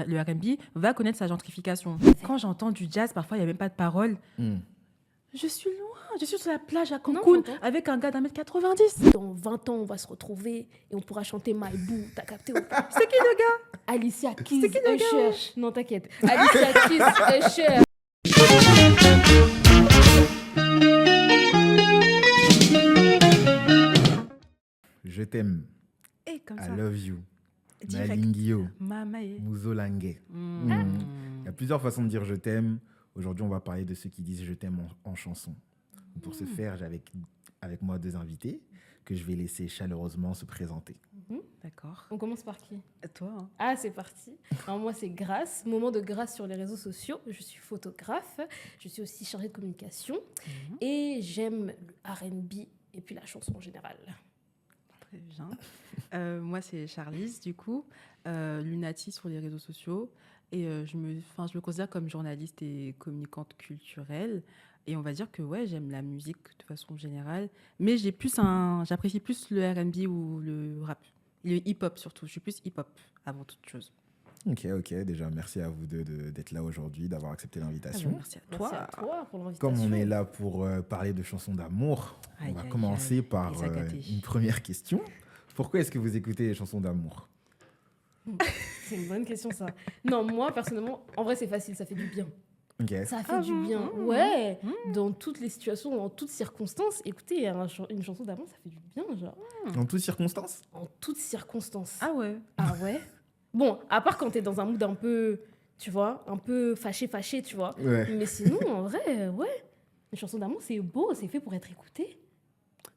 le R&B va connaître sa gentrification. Quand j'entends du jazz, parfois, il n'y a même pas de paroles. Je suis loin. Je suis sur la plage à Cancun avec un gars d'1m90. Dans 20 ans, on va se retrouver et on pourra chanter My Boo. T'as capté ou pas? C'est qui le gars? Alicia Keys, Usher. Non, t'inquiète. Alicia Keys, Usher. Je t'aime. Et comme ça. I love you. Direct. Malingio. Mamae. Muzolangue. Il y a plusieurs façons de dire je t'aime. Aujourd'hui, on va parler de ceux qui disent je t'aime en chanson. Pour ce faire, j'ai avec moi 2 invités que je vais laisser chaleureusement se présenter. D'accord. On commence par qui? Toi, hein. Ah, c'est parti. Alors moi, c'est Grâce. Moment de grâce sur les réseaux sociaux. Je suis photographe. Je suis aussi chargée de communication. Et j'aime le R&B et puis la chanson en général. Très bien. Moi, c'est Charlize, du coup. Lunati sur les réseaux sociaux. Et je me considère comme journaliste et communicante culturelle. Et on va dire que ouais, j'aime la musique de façon générale. Mais j'apprécie plus le R&B ou le rap. Et le hip-hop surtout. Je suis plus hip-hop avant toute chose. Ok. Déjà, merci à vous deux d'être là aujourd'hui, d'avoir accepté l'invitation. Merci à toi. Merci à toi pour l'invitation. Comme on est là pour parler de chansons d'amour, on va commencer par une première question. Pourquoi est-ce que vous écoutez les chansons d'amour? C'est une bonne question, ça. Non, moi, personnellement, en vrai, c'est facile, ça fait du bien. Okay. Ça fait du bien. Ouais, dans toutes les situations, dans toutes circonstances. Écoutez, une chanson d'amour, ça fait du bien, genre. En toutes circonstances? En toutes circonstances. Ah ouais? Ah ouais? Bon, à part quand t'es dans un mood un peu, tu vois, un peu fâché, tu vois. Ouais. Mais sinon, en vrai, ouais. Une chanson d'amour, c'est beau, c'est fait pour être écouté.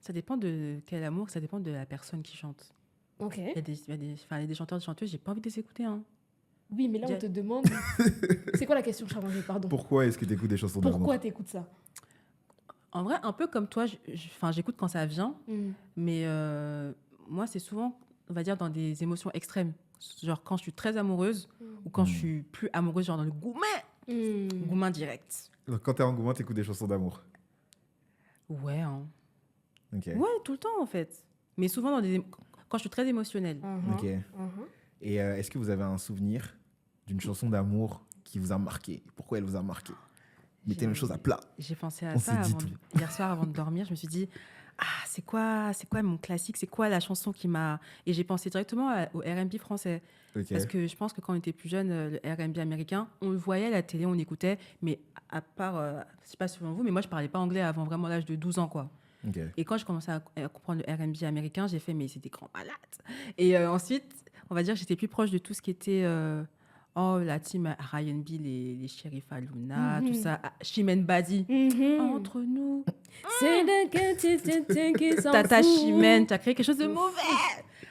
Ça dépend de quel amour, ça dépend de la personne qui chante. Ok. Il y a des chanteurs, des chanteuses, j'ai pas envie de les écouter, hein. Oui, mais là, on te demande... C'est quoi la question, Charles? Pardon. Pourquoi est-ce que tu écoutes des chansons d'amour? Pourquoi t'écoutes ça? En vrai, un peu comme toi, j'écoute quand ça vient, mais moi, c'est souvent, on va dire, dans des émotions extrêmes. Genre quand je suis très amoureuse ou quand je suis plus amoureuse, genre dans le goumin direct. Donc, quand t'es en engouement, t'écoutes des chansons d'amour? Ouais, hein. Okay. Ouais, tout le temps, en fait. Mais souvent quand je suis très émotionnelle. Ok. Et est-ce que vous avez un souvenir d'une chanson d'amour qui vous a marqué? Pourquoi elle vous a marqué? Mettez les choses à plat. J'ai pensé à ça hier soir avant de dormir. Je me suis dit, c'est quoi mon classique? C'est quoi la chanson qui m'a... Et j'ai pensé directement au R&B français. Okay. Parce que je pense que quand on était plus jeune, le R&B américain, on le voyait à la télé, on l'écoutait. Mais à part, je ne sais pas selon vous, mais moi, je ne parlais pas anglais avant vraiment l'âge de 12 ans, quoi. Okay. Et quand je commençais à comprendre le R&B américain, j'ai fait, mais c'est des grands malades. Et ensuite, on va dire que j'étais plus proche de tout ce qui était... la team R&B, les Sheriff Aluna, tout ça. Chimène Badi. Entre nous. C'est le qui s'en fout. Tata Chimène, tu as créé quelque chose de mauvais.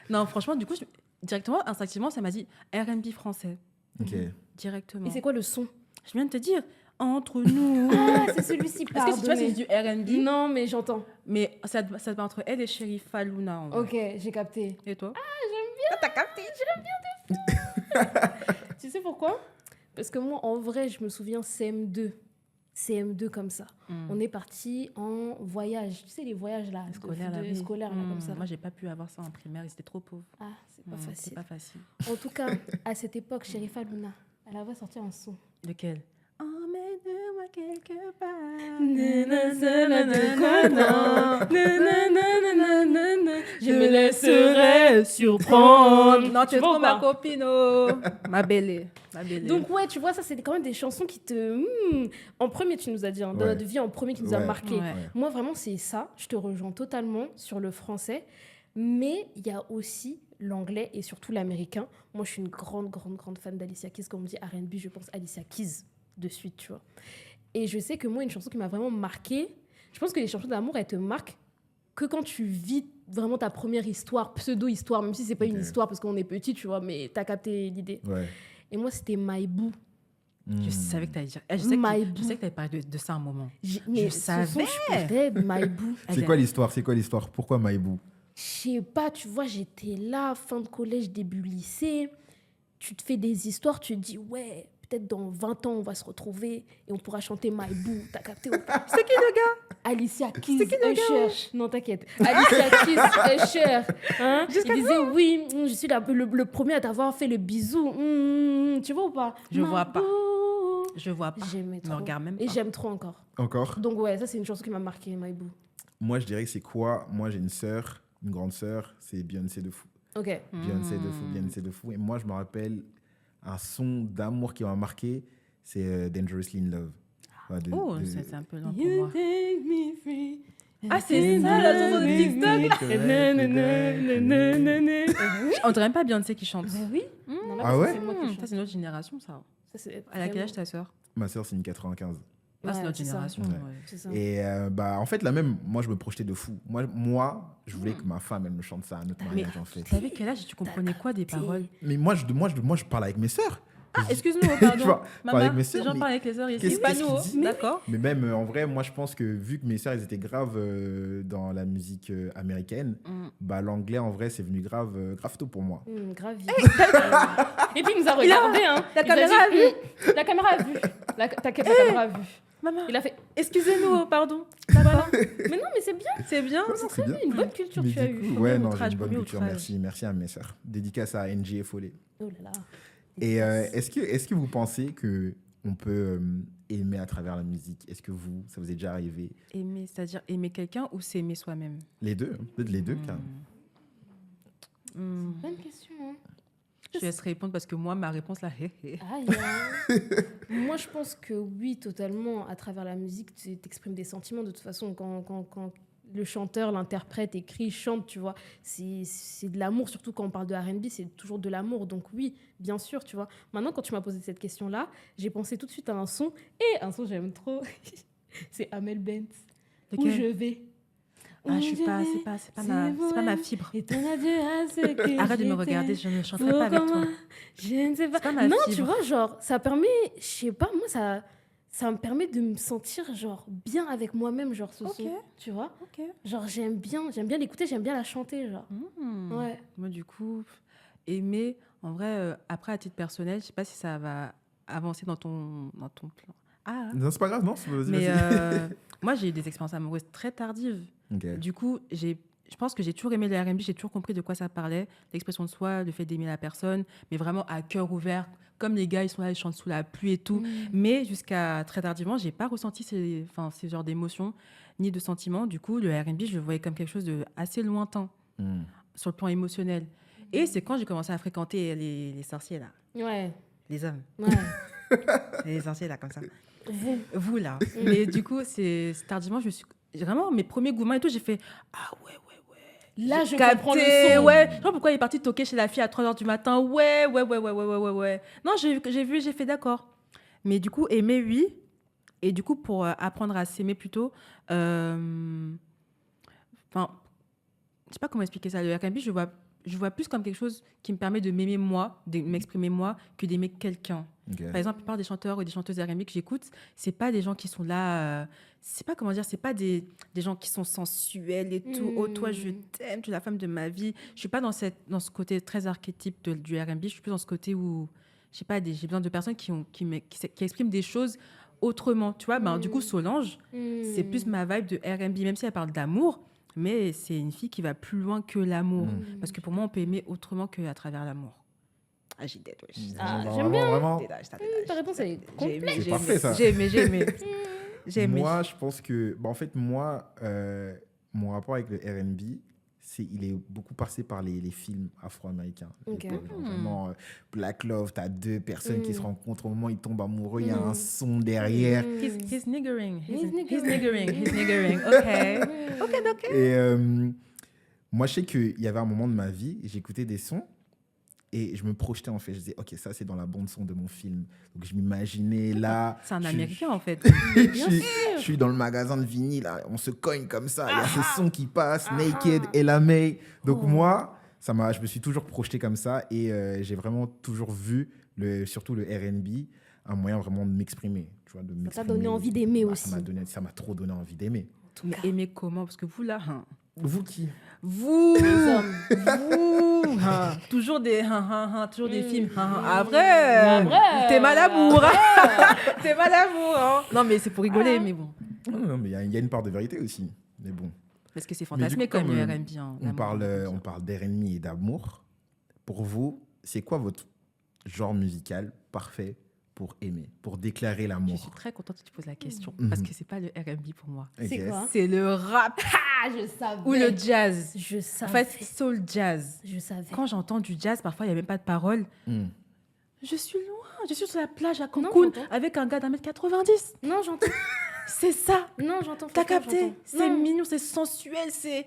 Non, franchement, du coup, directement, instinctivement, ça m'a dit R&B français. Ok. Directement. Et c'est quoi le son? Je viens de te dire. Entre nous. Ah, c'est celui-ci. Est-ce que tu vois, c'est du R&B? Non, mais j'entends. Mais ça va entre elle et Sheriff Aluna. Ok, j'ai capté. Et toi? J'aime bien. T'as capté? J'aime bien de fou. Tu sais pourquoi? Parce que moi, en vrai, je me souviens CM2 comme ça. On est parti en voyage. Tu sais, les voyages là, scolaires là, comme ça. Moi, j'ai pas pu avoir ça en primaire. Ils étaient trop pauvres. Ah, c'est pas facile. C'est pas facile. En tout cas, à cette époque, Sheriff Aluna, elle avait sorti un son. Lequel? Emmène-moi quelque part. Je me laisserai surprendre. Non, tu es trop ma copine, ma belle. Donc ouais, tu vois, ça c'est quand même des chansons qui te... En premier, tu nous as dit, dans notre vie, en premier qui nous a marqué. Ouais. Moi, vraiment, c'est ça. Je te rejoins totalement sur le français. Mais il y a aussi l'anglais et surtout l'américain. Moi, je suis une grande fan d'Alicia Keys. Comme on dit R&B, je pense Alicia Keys de suite, tu vois. Et je sais que moi, une chanson qui m'a vraiment marquée, je pense que les chansons d'amour, elles te marquent que quand tu vis vraiment ta première histoire, pseudo-histoire, même si c'est pas une histoire parce qu'on est petit, tu vois, mais t'as capté l'idée. Ouais. Et moi, c'était My Boo. Je savais que t'allais dire. Je sais que t'allais parler de ça un moment. Je savais. My Boo. C'est quoi l'histoire? Pourquoi My Boo? Je sais pas, tu vois, j'étais là, fin de collège, début lycée. Tu te fais des histoires, tu te dis, ouais, peut-être dans 20 ans, on va se retrouver et on pourra chanter My Boo. T'as capté ou pas? C'est qui le gars? Alicia Keys, Usher. Non, t'inquiète. Alicia Keys, Usher. Hein? Il disait oui, je suis le premier à t'avoir fait le bisou. Tu vois ou pas? Je vois pas. J'aimais trop. Me regarde même pas. Et j'aime trop encore. Donc ouais, ça c'est une chanson qui m'a marqué, My Boo. Moi, je dirais que c'est quoi? Moi, j'ai une grande sœur, c'est Beyoncé de fou. Ok. Beyoncé de fou. Et moi, je me rappelle un son d'amour qui m'a marqué, c'est Dangerously in Love. C'est un peu lent pour moi. Take me free. C'est ça la chanson de TikTok. On dirait même pas Beyoncé qui chante. Oui. Ouais? Ça c'est notre génération ça. À quel âge ta sœur? Ma sœur c'est une 95. C'est notre génération. C'est ça. Et en fait là même, moi je me projetais de fou. Moi je voulais que ma femme elle me chante ça à notre mariage en fait. Tu savais quel âge et tu comprenais quoi des paroles? Mais moi je parle avec mes sœurs. Excuse-nous, pardon. Maman, avec mes sœurs, les gens parlent avec les sœurs ici. Qu'est-ce Pas nous, d'accord. Mais même en vrai, moi je pense que vu que mes sœurs elles étaient graves dans la musique américaine, l'anglais en vrai c'est venu grave tôt pour moi. Grave. Et puis il nous a regardé. La caméra a vu. La caméra a vu. T'inquiète, la caméra a vu. Maman, il a fait excusez-nous, pardon. Voilà. Mais non, mais c'est bien. C'est bien. C'est très bien. Une bonne culture mais tu as eu. Ouais, non, j'ai une bonne culture. Merci à mes sœurs. Dédicace à NG et Follet. Oh là là. Et est-ce que vous pensez qu'on peut aimer à travers la musique? Est-ce que ça vous est déjà arrivé? Aimer, c'est-à-dire aimer quelqu'un ou s'aimer soi-même? Les deux, peut-être les deux, carrément. Bonne question. Je laisse répondre parce que moi, ma réponse là, Moi, je pense que oui, totalement. À travers la musique, tu exprimes des sentiments. De toute façon, quand le chanteur, l'interprète, écrit, chante, tu vois, c'est de l'amour. Surtout quand on parle de R&B, c'est toujours de l'amour. Donc oui, bien sûr, tu vois. Maintenant, quand tu m'as posé cette question-là, j'ai pensé tout de suite à un son. Et un son que j'aime trop, c'est Amel Bent. Où je vais. C'est pas ma fibre. Et ton adieu à ce que arrête de me regarder, je ne chanterai pas avec toi. Je ne sais pas. Non, fibre. Tu vois, genre, ça permet, je sais pas, moi, ça me permet de me sentir, genre, bien avec moi-même, genre, ce son. Tu vois? Genre, j'aime bien l'écouter, j'aime bien la chanter, genre. Ouais. Moi, du coup, aimer, en vrai, après, à titre personnel, je sais pas si ça va avancer dans ton plan. Non, c'est pas grave, non. Mais moi, j'ai eu des expériences amoureuses très tardives. Du coup, je pense que j'ai toujours aimé le R&B, j'ai toujours compris de quoi ça parlait, l'expression de soi, le fait d'aimer la personne, mais vraiment à cœur ouvert, comme les gars, ils sont là, ils chantent sous la pluie et tout. Mais jusqu'à très tardivement, j'ai pas ressenti ces genres d'émotions ni de sentiments. Du coup, le R&B, je le voyais comme quelque chose de assez lointain sur le plan émotionnel. Et c'est quand j'ai commencé à fréquenter les sorciers, là. Ouais. Les hommes. Ouais. Les sorciers, là, comme ça. Vous là. Mais du coup, c'est tardivement, je suis vraiment mes premiers gourmands et tout, j'ai fait ouais. Là, je comprends le son. Ouais. Genre pourquoi il est parti toquer chez la fille à 3h du matin. Ouais. Non, j'ai fait d'accord. Mais du coup, aimer, oui. Et du coup, pour apprendre à s'aimer plutôt, je sais pas comment expliquer ça. Le R&B, je vois plus comme quelque chose qui me permet de m'aimer moi, de m'exprimer moi, que d'aimer quelqu'un. Par exemple, la plupart des chanteurs ou des chanteuses R&B que j'écoute, c'est pas des gens qui sont là, c'est pas des gens qui sont sensuels et tout. Oh, toi, je t'aime, tu es la femme de ma vie. Je suis pas dans ce côté très archétype du R&B. Je suis plus dans ce côté où, je sais pas, j'ai besoin de personnes qui expriment des choses autrement. Tu vois, du coup, Solange, c'est plus ma vibe de R&B, même si elle parle d'amour. Mais c'est une fille qui va plus loin que l'amour. Parce que pour moi, on peut aimer autrement qu'à travers l'amour. J'ai dead, wesh. J'aime bien. Vraiment. Ta réponse, elle est complète. C'est parfait, ça. J'ai aimé. Moi, je pense que... en fait, moi, mon rapport avec le R&B, il est beaucoup passé par les films afro-américains. Vraiment, Black Love, t'as deux personnes qui se rencontrent au moment où ils tombent amoureux, il y a un son derrière. He's niggering. OK. Et moi, je sais qu'il y avait un moment de ma vie, j'écoutais des sons et je me projetais, en fait. Je disais, OK, ça, c'est dans la bande-son de mon film. Donc, je m'imaginais là... C'est un Américain, en fait. Je suis dans le magasin de vinyle, là, on se cogne comme ça. Il y a ce son qui passe, Naked, Ella May. Donc, moi, je me suis toujours projeté comme ça et j'ai vraiment toujours vu, surtout le R&B, un moyen vraiment de m'exprimer. Tu vois, ça t'a donné envie d'aimer aussi. Ça m'a trop donné envie d'aimer. Mais aimer comment? Parce que vous, là... Vous qui? Vous, toujours des films. Après, t'es mal amour. T'es mal amour. Non, mais c'est pour rigoler, mais bon. Non, mais il y a une part de vérité aussi. Mais bon. Parce que c'est fantasmé comme le R&B. Hein, on parle d'R&B et d'amour. Pour vous, c'est quoi votre genre musical parfait pour aimer, pour déclarer l'amour? Je suis très contente que tu poses la question parce que c'est pas le R&B pour moi. Okay. C'est quoi? C'est le rap. Ah, je savais. Ou le jazz. Je savais. En fait, soul jazz. Je savais. Quand j'entends du jazz, parfois il y a même pas de paroles. Je suis loin. Je suis sur la plage à Cancun avec un gars d'1m90. Non, j'entends. C'est ça. Non, j'entends. T'as capté? C'est mignon, c'est sensuel, c'est.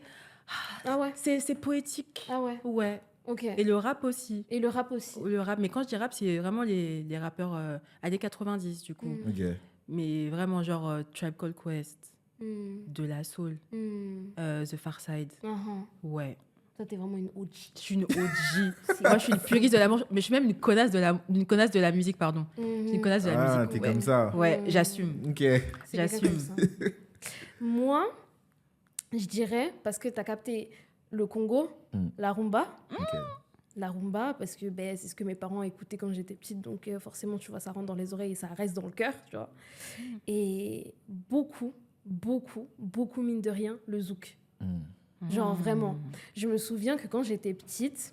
Ah ouais. C'est poétique. Ah ouais. Ouais. Ok. Et le rap aussi. Et le rap aussi. Le rap, mais quand je dis rap, c'est vraiment les rappeurs années 90 du coup. Okay. Mais vraiment genre Tribe Called Quest, De La Soul, The Pharcyde. Ouais. Toi, t'es vraiment une OG. Je suis une OG. Moi, je suis une puriste de l'amour, mais je suis même une connasse de la musique, pardon. Je suis une connasse de la musique. Ah, t'es comme ça. Ouais, j'assume. Ok. J'assume. Moi, je dirais, parce que t'as capté le Congo, la rumba. Okay. La rumba, parce que c'est ce que mes parents écoutaient quand j'étais petite, donc forcément, tu vois, ça rentre dans les oreilles et ça reste dans le cœur, tu vois. Et beaucoup, mine de rien, le zouk. Genre vraiment. Je me souviens que quand j'étais petite,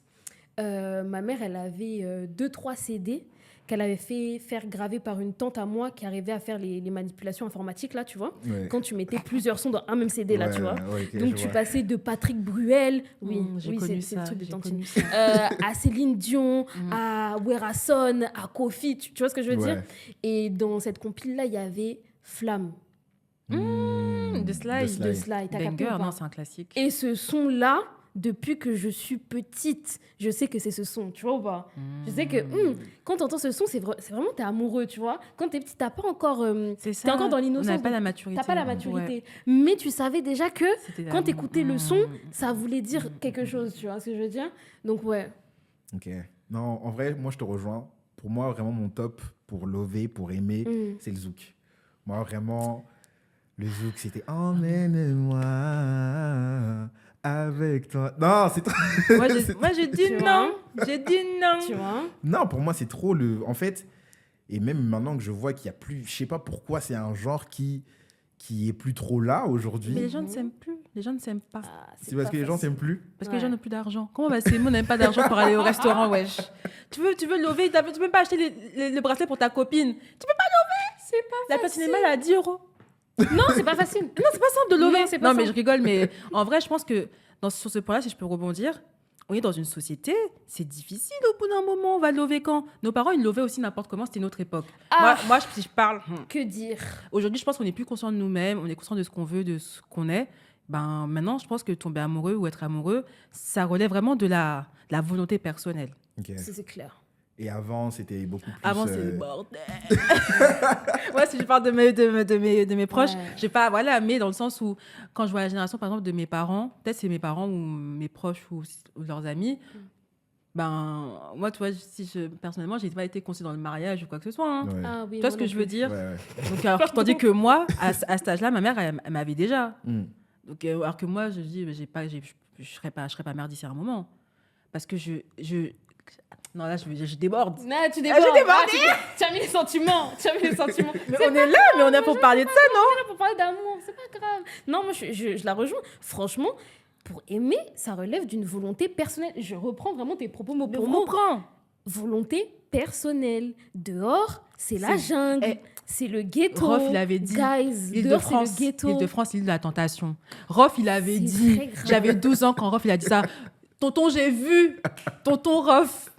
ma mère, elle avait 2-3 CD qu'elle avait fait faire graver par une tante à moi qui arrivait à faire les manipulations informatiques, là, tu vois. Ouais. Quand tu mettais plusieurs sons dans un même CD, là, tu vois. Okay, donc, tu passais de Patrick Bruel, c'est le truc de tantine, à Céline Dion, à Werason, à Kofi, tu vois ce que je veux dire? Et dans cette compile-là, il y avait Flamme. De Sly. T'as capté ou pas? Non, c'est un classique. Et ce son-là, depuis que je suis petite, je sais que c'est ce son, tu vois ou pas? Je sais que quand t'entends ce son, c'est vraiment, t'es amoureux, tu vois. Quand t'es petit, t'as pas encore... t'es encore dans l'innocence. On n'a pas la maturité. T'as pas la maturité. Ouais. Mais tu savais déjà que quand t'écoutais le son, ça voulait dire quelque chose, tu vois ce que je veux dire? Donc, ouais. Ok. Non, en vrai, moi, je te rejoins. Pour moi, vraiment, mon top pour lover, pour aimer, c'est le zouk. Moi, vraiment... Le zouk, c'était « Emmène-moi avec toi ». Non, c'est trop... Moi, j'ai dit non. J'ai dit non. Tu vois? Non, pour moi, c'est trop le... En fait, et même maintenant que je vois qu'il y a plus... Je sais pas pourquoi, c'est un genre qui est plus trop là aujourd'hui. Mais les gens ne s'aiment plus. Les gens ne s'aiment pas. C'est parce que les gens s'aiment plus? Parce que les gens n'ont plus d'argent. Comment c'est on n'aime pas d'argent pour aller au restaurant, wesh? Tu veux lover, tu peux pas acheter le bracelet pour ta copine. Tu peux pas lover. C'est pas la place cinéma, elle a 10 €. Non, c'est pas facile. Non, c'est pas simple de lover. Non, mais je rigole. Mais en vrai, je pense que sur ce point-là, si je peux rebondir, on est dans une société, c'est difficile au bout d'un moment. On va lover quand? Nos parents, ils lovaient aussi n'importe comment. C'était notre époque. Moi, si je parle... Que dire? Aujourd'hui, je pense qu'on est plus conscient de nous-mêmes. On est conscient de ce qu'on veut, de ce qu'on est. Maintenant, je pense que tomber amoureux ou être amoureux, ça relève vraiment de la volonté personnelle. Okay. C'est clair. Et avant, c'était beaucoup plus... Avant, c'est le bordel. Moi, si je parle de mes proches, j'ai pas... Voilà, mais dans le sens où, quand je vois la génération, par exemple, de mes parents, peut-être c'est mes parents ou mes proches ou leurs amis, moi, tu vois, personnellement, j'ai pas été conçue dans le mariage ou quoi que ce soit. Hein. Ouais. Ah, oui, tu vois ce que je veux dire? Donc, tandis que moi, à cet âge-là, ma mère, elle m'avait déjà. Donc, alors que moi, je dis, je serais pas mère d'ici à un moment. Parce que non, là, je déborde. Non, tu débordes. J'ai débordé. Tu as mis les sentiments. Mais on est là, mais on est pour parler de ça, non? On est là pour parler d'amour, c'est pas grave. Non, moi, je la rejoins. Franchement, pour aimer, ça relève d'une volonté personnelle. Je reprends vraiment tes propos mot pour mot. Volonté personnelle. Dehors, c'est la jungle. C'est le ghetto. Rof, il avait dit. Guys, dehors, c'est le ghetto. L'île de France, l'île de la tentation. Rof, il avait dit. J'avais 12 ans quand Rof, il a dit ça. Tonton, j'ai vu. Tonton Rof.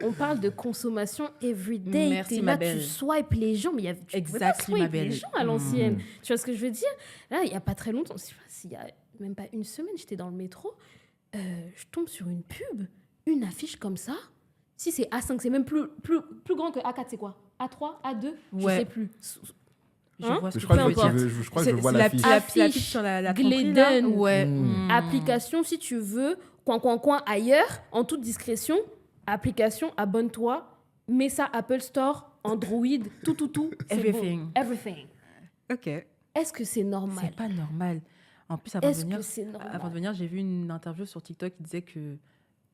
On parle de consommation everyday. Merci, là, ma belle. tu swipes les gens, mais tu pouvais pas swipe les gens à l'ancienne. Tu vois ce que je veux dire? Là, il n'y a pas très longtemps, il y a même pas une semaine, j'étais dans le métro, je tombe sur une pub, une affiche comme ça. Si c'est A5, c'est même plus grand que A4, c'est quoi? A3, A2? Je sais plus. Je crois que je vois l'affiche. L'affiche sur la Gleden. Ouais. Application, si tu veux, coin ailleurs, en toute discrétion. Application, abonne-toi, mets ça Apple Store, Android, tout. Everything. Bon. Everything. Ok. Est-ce que c'est normal? C'est pas normal. En plus, avant de venir, j'ai vu une interview sur TikTok qui disait que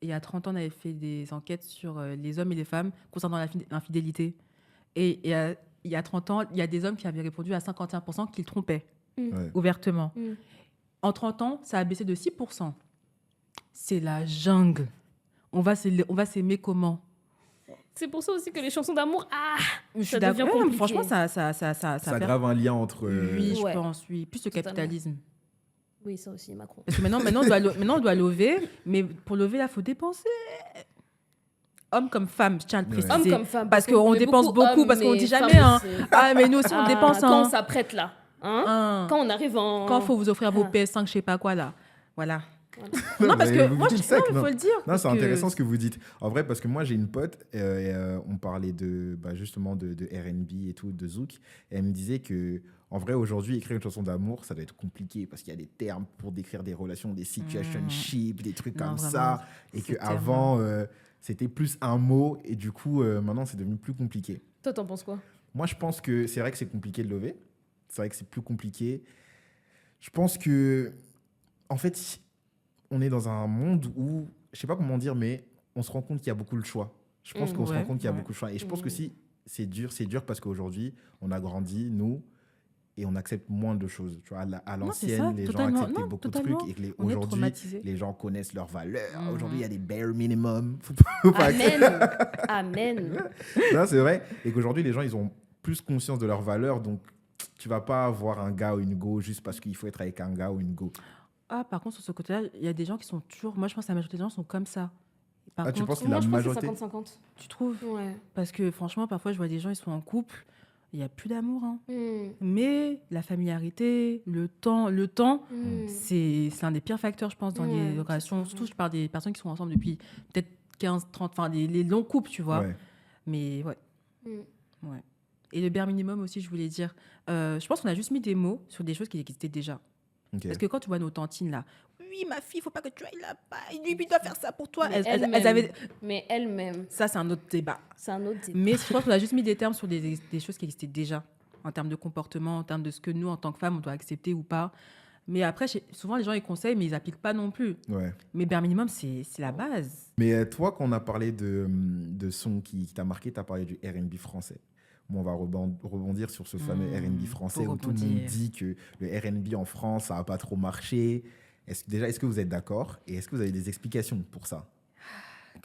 il y a 30 ans, on avait fait des enquêtes sur les hommes et les femmes concernant l'infidélité. Et il y a 30 ans, il y a des hommes qui avaient répondu à 51% qu'ils trompaient. ouvertement. En 30 ans, ça a baissé de 6%. C'est la jungle. On va s'aimer comment? C'est pour ça aussi que les chansons d'amour, ça devient compliqué. Franchement, ça grave un lien entre... Oui, je pense, oui. Plus le capitalisme. Oui, ça aussi, Macron. Parce que maintenant on doit lever, mais pour lever, là, il faut dépenser. Homme comme femme, je tiens à le préciser. Homme comme femme. Parce qu'on dépense beaucoup, parce qu'on ne dit jamais. Mais nous aussi, on dépense. Quand on s'apprête, là. Quand on arrive en... Quand il faut vous offrir vos PS5, je sais pas quoi, là. Voilà. Non, parce que moi, il faut le dire. Non, c'est intéressant ce que vous dites. En vrai, parce que moi, j'ai une pote, on parlait justement de R&B et tout, de Zouk, et elle me disait que, en vrai, aujourd'hui, écrire une chanson d'amour, ça doit être compliqué parce qu'il y a des termes pour décrire des relations, des situationships, des trucs comme ça, et qu'avant, c'était plus un mot, et du coup, maintenant, c'est devenu plus compliqué. Toi, t'en penses quoi? Moi, je pense que c'est vrai que c'est compliqué de lever. C'est vrai que c'est plus compliqué. Je pense que, en fait, on est dans un monde où, je sais pas comment dire, mais on se rend compte qu'il y a beaucoup de choix. Je pense qu'on se rend compte qu'il y a beaucoup de choix. Et je pense que si c'est dur parce qu'aujourd'hui, on a grandi, nous, et on accepte moins de choses. Tu vois, à l'ancienne, les gens acceptaient beaucoup de trucs. Et aujourd'hui, les gens connaissent leurs valeurs. Aujourd'hui, il y a des bare minimum. Amen. Non, c'est vrai. Et qu'aujourd'hui, les gens, ils ont plus conscience de leurs valeurs. Donc, tu vas pas avoir un gars ou une go juste parce qu'il faut être avec un gars ou une go. Par contre, sur ce côté-là, il y a des gens qui sont toujours... Moi, je pense que la majorité des gens sont comme ça. Tu penses que la majorité... Moi, je pense que c'est 50-50. Tu trouves? Ouais. Parce que franchement, parfois, je vois des gens, ils sont en couple, il n'y a plus d'amour. Mais la familiarité, le temps, c'est un des pires facteurs, je pense, dans les relations. Surtout, je parle des personnes qui sont ensemble depuis peut-être 15, 30... Enfin, les longs couples, tu vois. Ouais. Mais ouais. Et le bare minimum aussi, je voulais dire. Je pense qu'on a juste mis des mots sur des choses qui existaient déjà. Okay. Parce que quand tu vois nos tantines là, oui, ma fille, il ne faut pas que tu ailles là-bas, lui, il doit faire ça pour toi. Elles avaient... Mais elles-mêmes. Ça, c'est un autre débat. Mais je pense qu'on a juste mis des termes sur des choses qui existaient déjà, en termes de comportement, en termes de ce que nous, en tant que femmes, on doit accepter ou pas. Mais après, souvent, les gens, ils conseillent, mais ils n'appliquent pas non plus. Ouais. Mais bare minimum, c'est la base. Mais toi, quand on a parlé de son qui t'a marqué, tu as parlé du R&B français. Bon, on va rebondir sur ce fameux R&B français où tout le monde dit que le R&B en France, ça n'a pas trop marché. Est-ce que vous êtes d'accord? Et est-ce que vous avez des explications pour ça?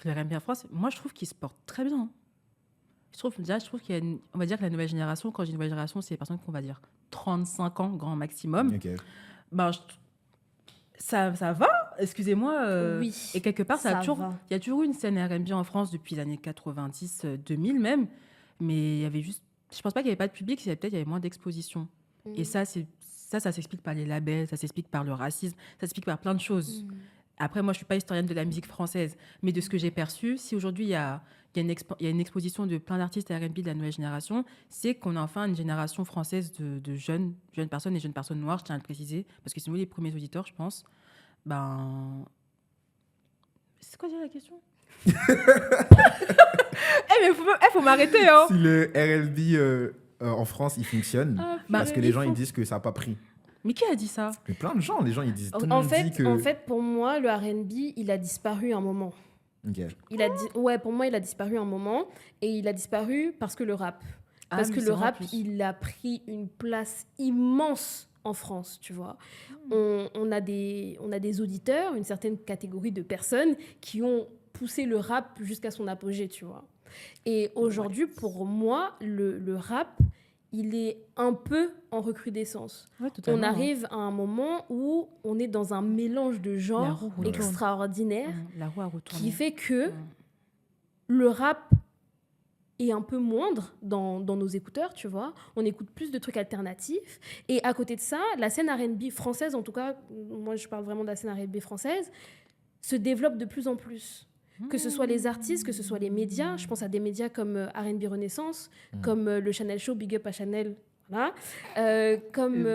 Le R&B en France, moi, je trouve qu'il se porte très bien. Je trouve qu'il y a on va dire que la nouvelle génération, quand je dis nouvelle génération, c'est les personnes qu'on va dire 35 ans, grand maximum. Okay. Ça va, excusez-moi. Oui, et quelque part, il y a toujours eu une scène R&B en France depuis les années 90-2000 même. Mais il y avait juste... Je pense pas qu'il n'y avait pas de public, peut-être il y avait moins d'exposition. Et ça s'explique par les labels, ça s'explique par le racisme, ça s'explique par plein de choses. Après, moi, je ne suis pas historienne de la musique française, mais de ce que j'ai perçu, si aujourd'hui, il y a une exposition de plein d'artistes R&B de la nouvelle génération, c'est qu'on a enfin une génération française de jeunes personnes et jeunes personnes noires, je tiens à le préciser, parce que c'est nous les premiers auditeurs, je pense. C'est quoi déjà la question? Mais faut m'arrêter. Si le R&B en France, il fonctionne, parce que les gens ils disent que ça n'a pas pris. Mais qui a dit ça? Mais plein de gens, les gens ils disent. En fait, pour moi, le R&B, il a disparu un moment. Okay. Pour moi, il a disparu un moment, et il a disparu parce que le rap. Parce que le rap, il a pris une place immense en France, tu vois. On a des auditeurs, une certaine catégorie de personnes qui ont poussé le rap jusqu'à son apogée, tu vois. Et aujourd'hui, pour moi, le rap, il est un peu en recrudescence. Ouais, on arrive à un moment où on est dans un mélange de genres extraordinaire qui fait que le rap est un peu moindre dans nos écouteurs, tu vois. On écoute plus de trucs alternatifs. Et à côté de ça, la scène R&B française, en tout cas, moi je parle vraiment de la scène R&B française, se développe de plus en plus. Que ce soit les artistes, que ce soit les médias. Je pense à des médias comme R&B Renaissance, comme le Chanel Show, Big Up à Chanel, voilà. Comme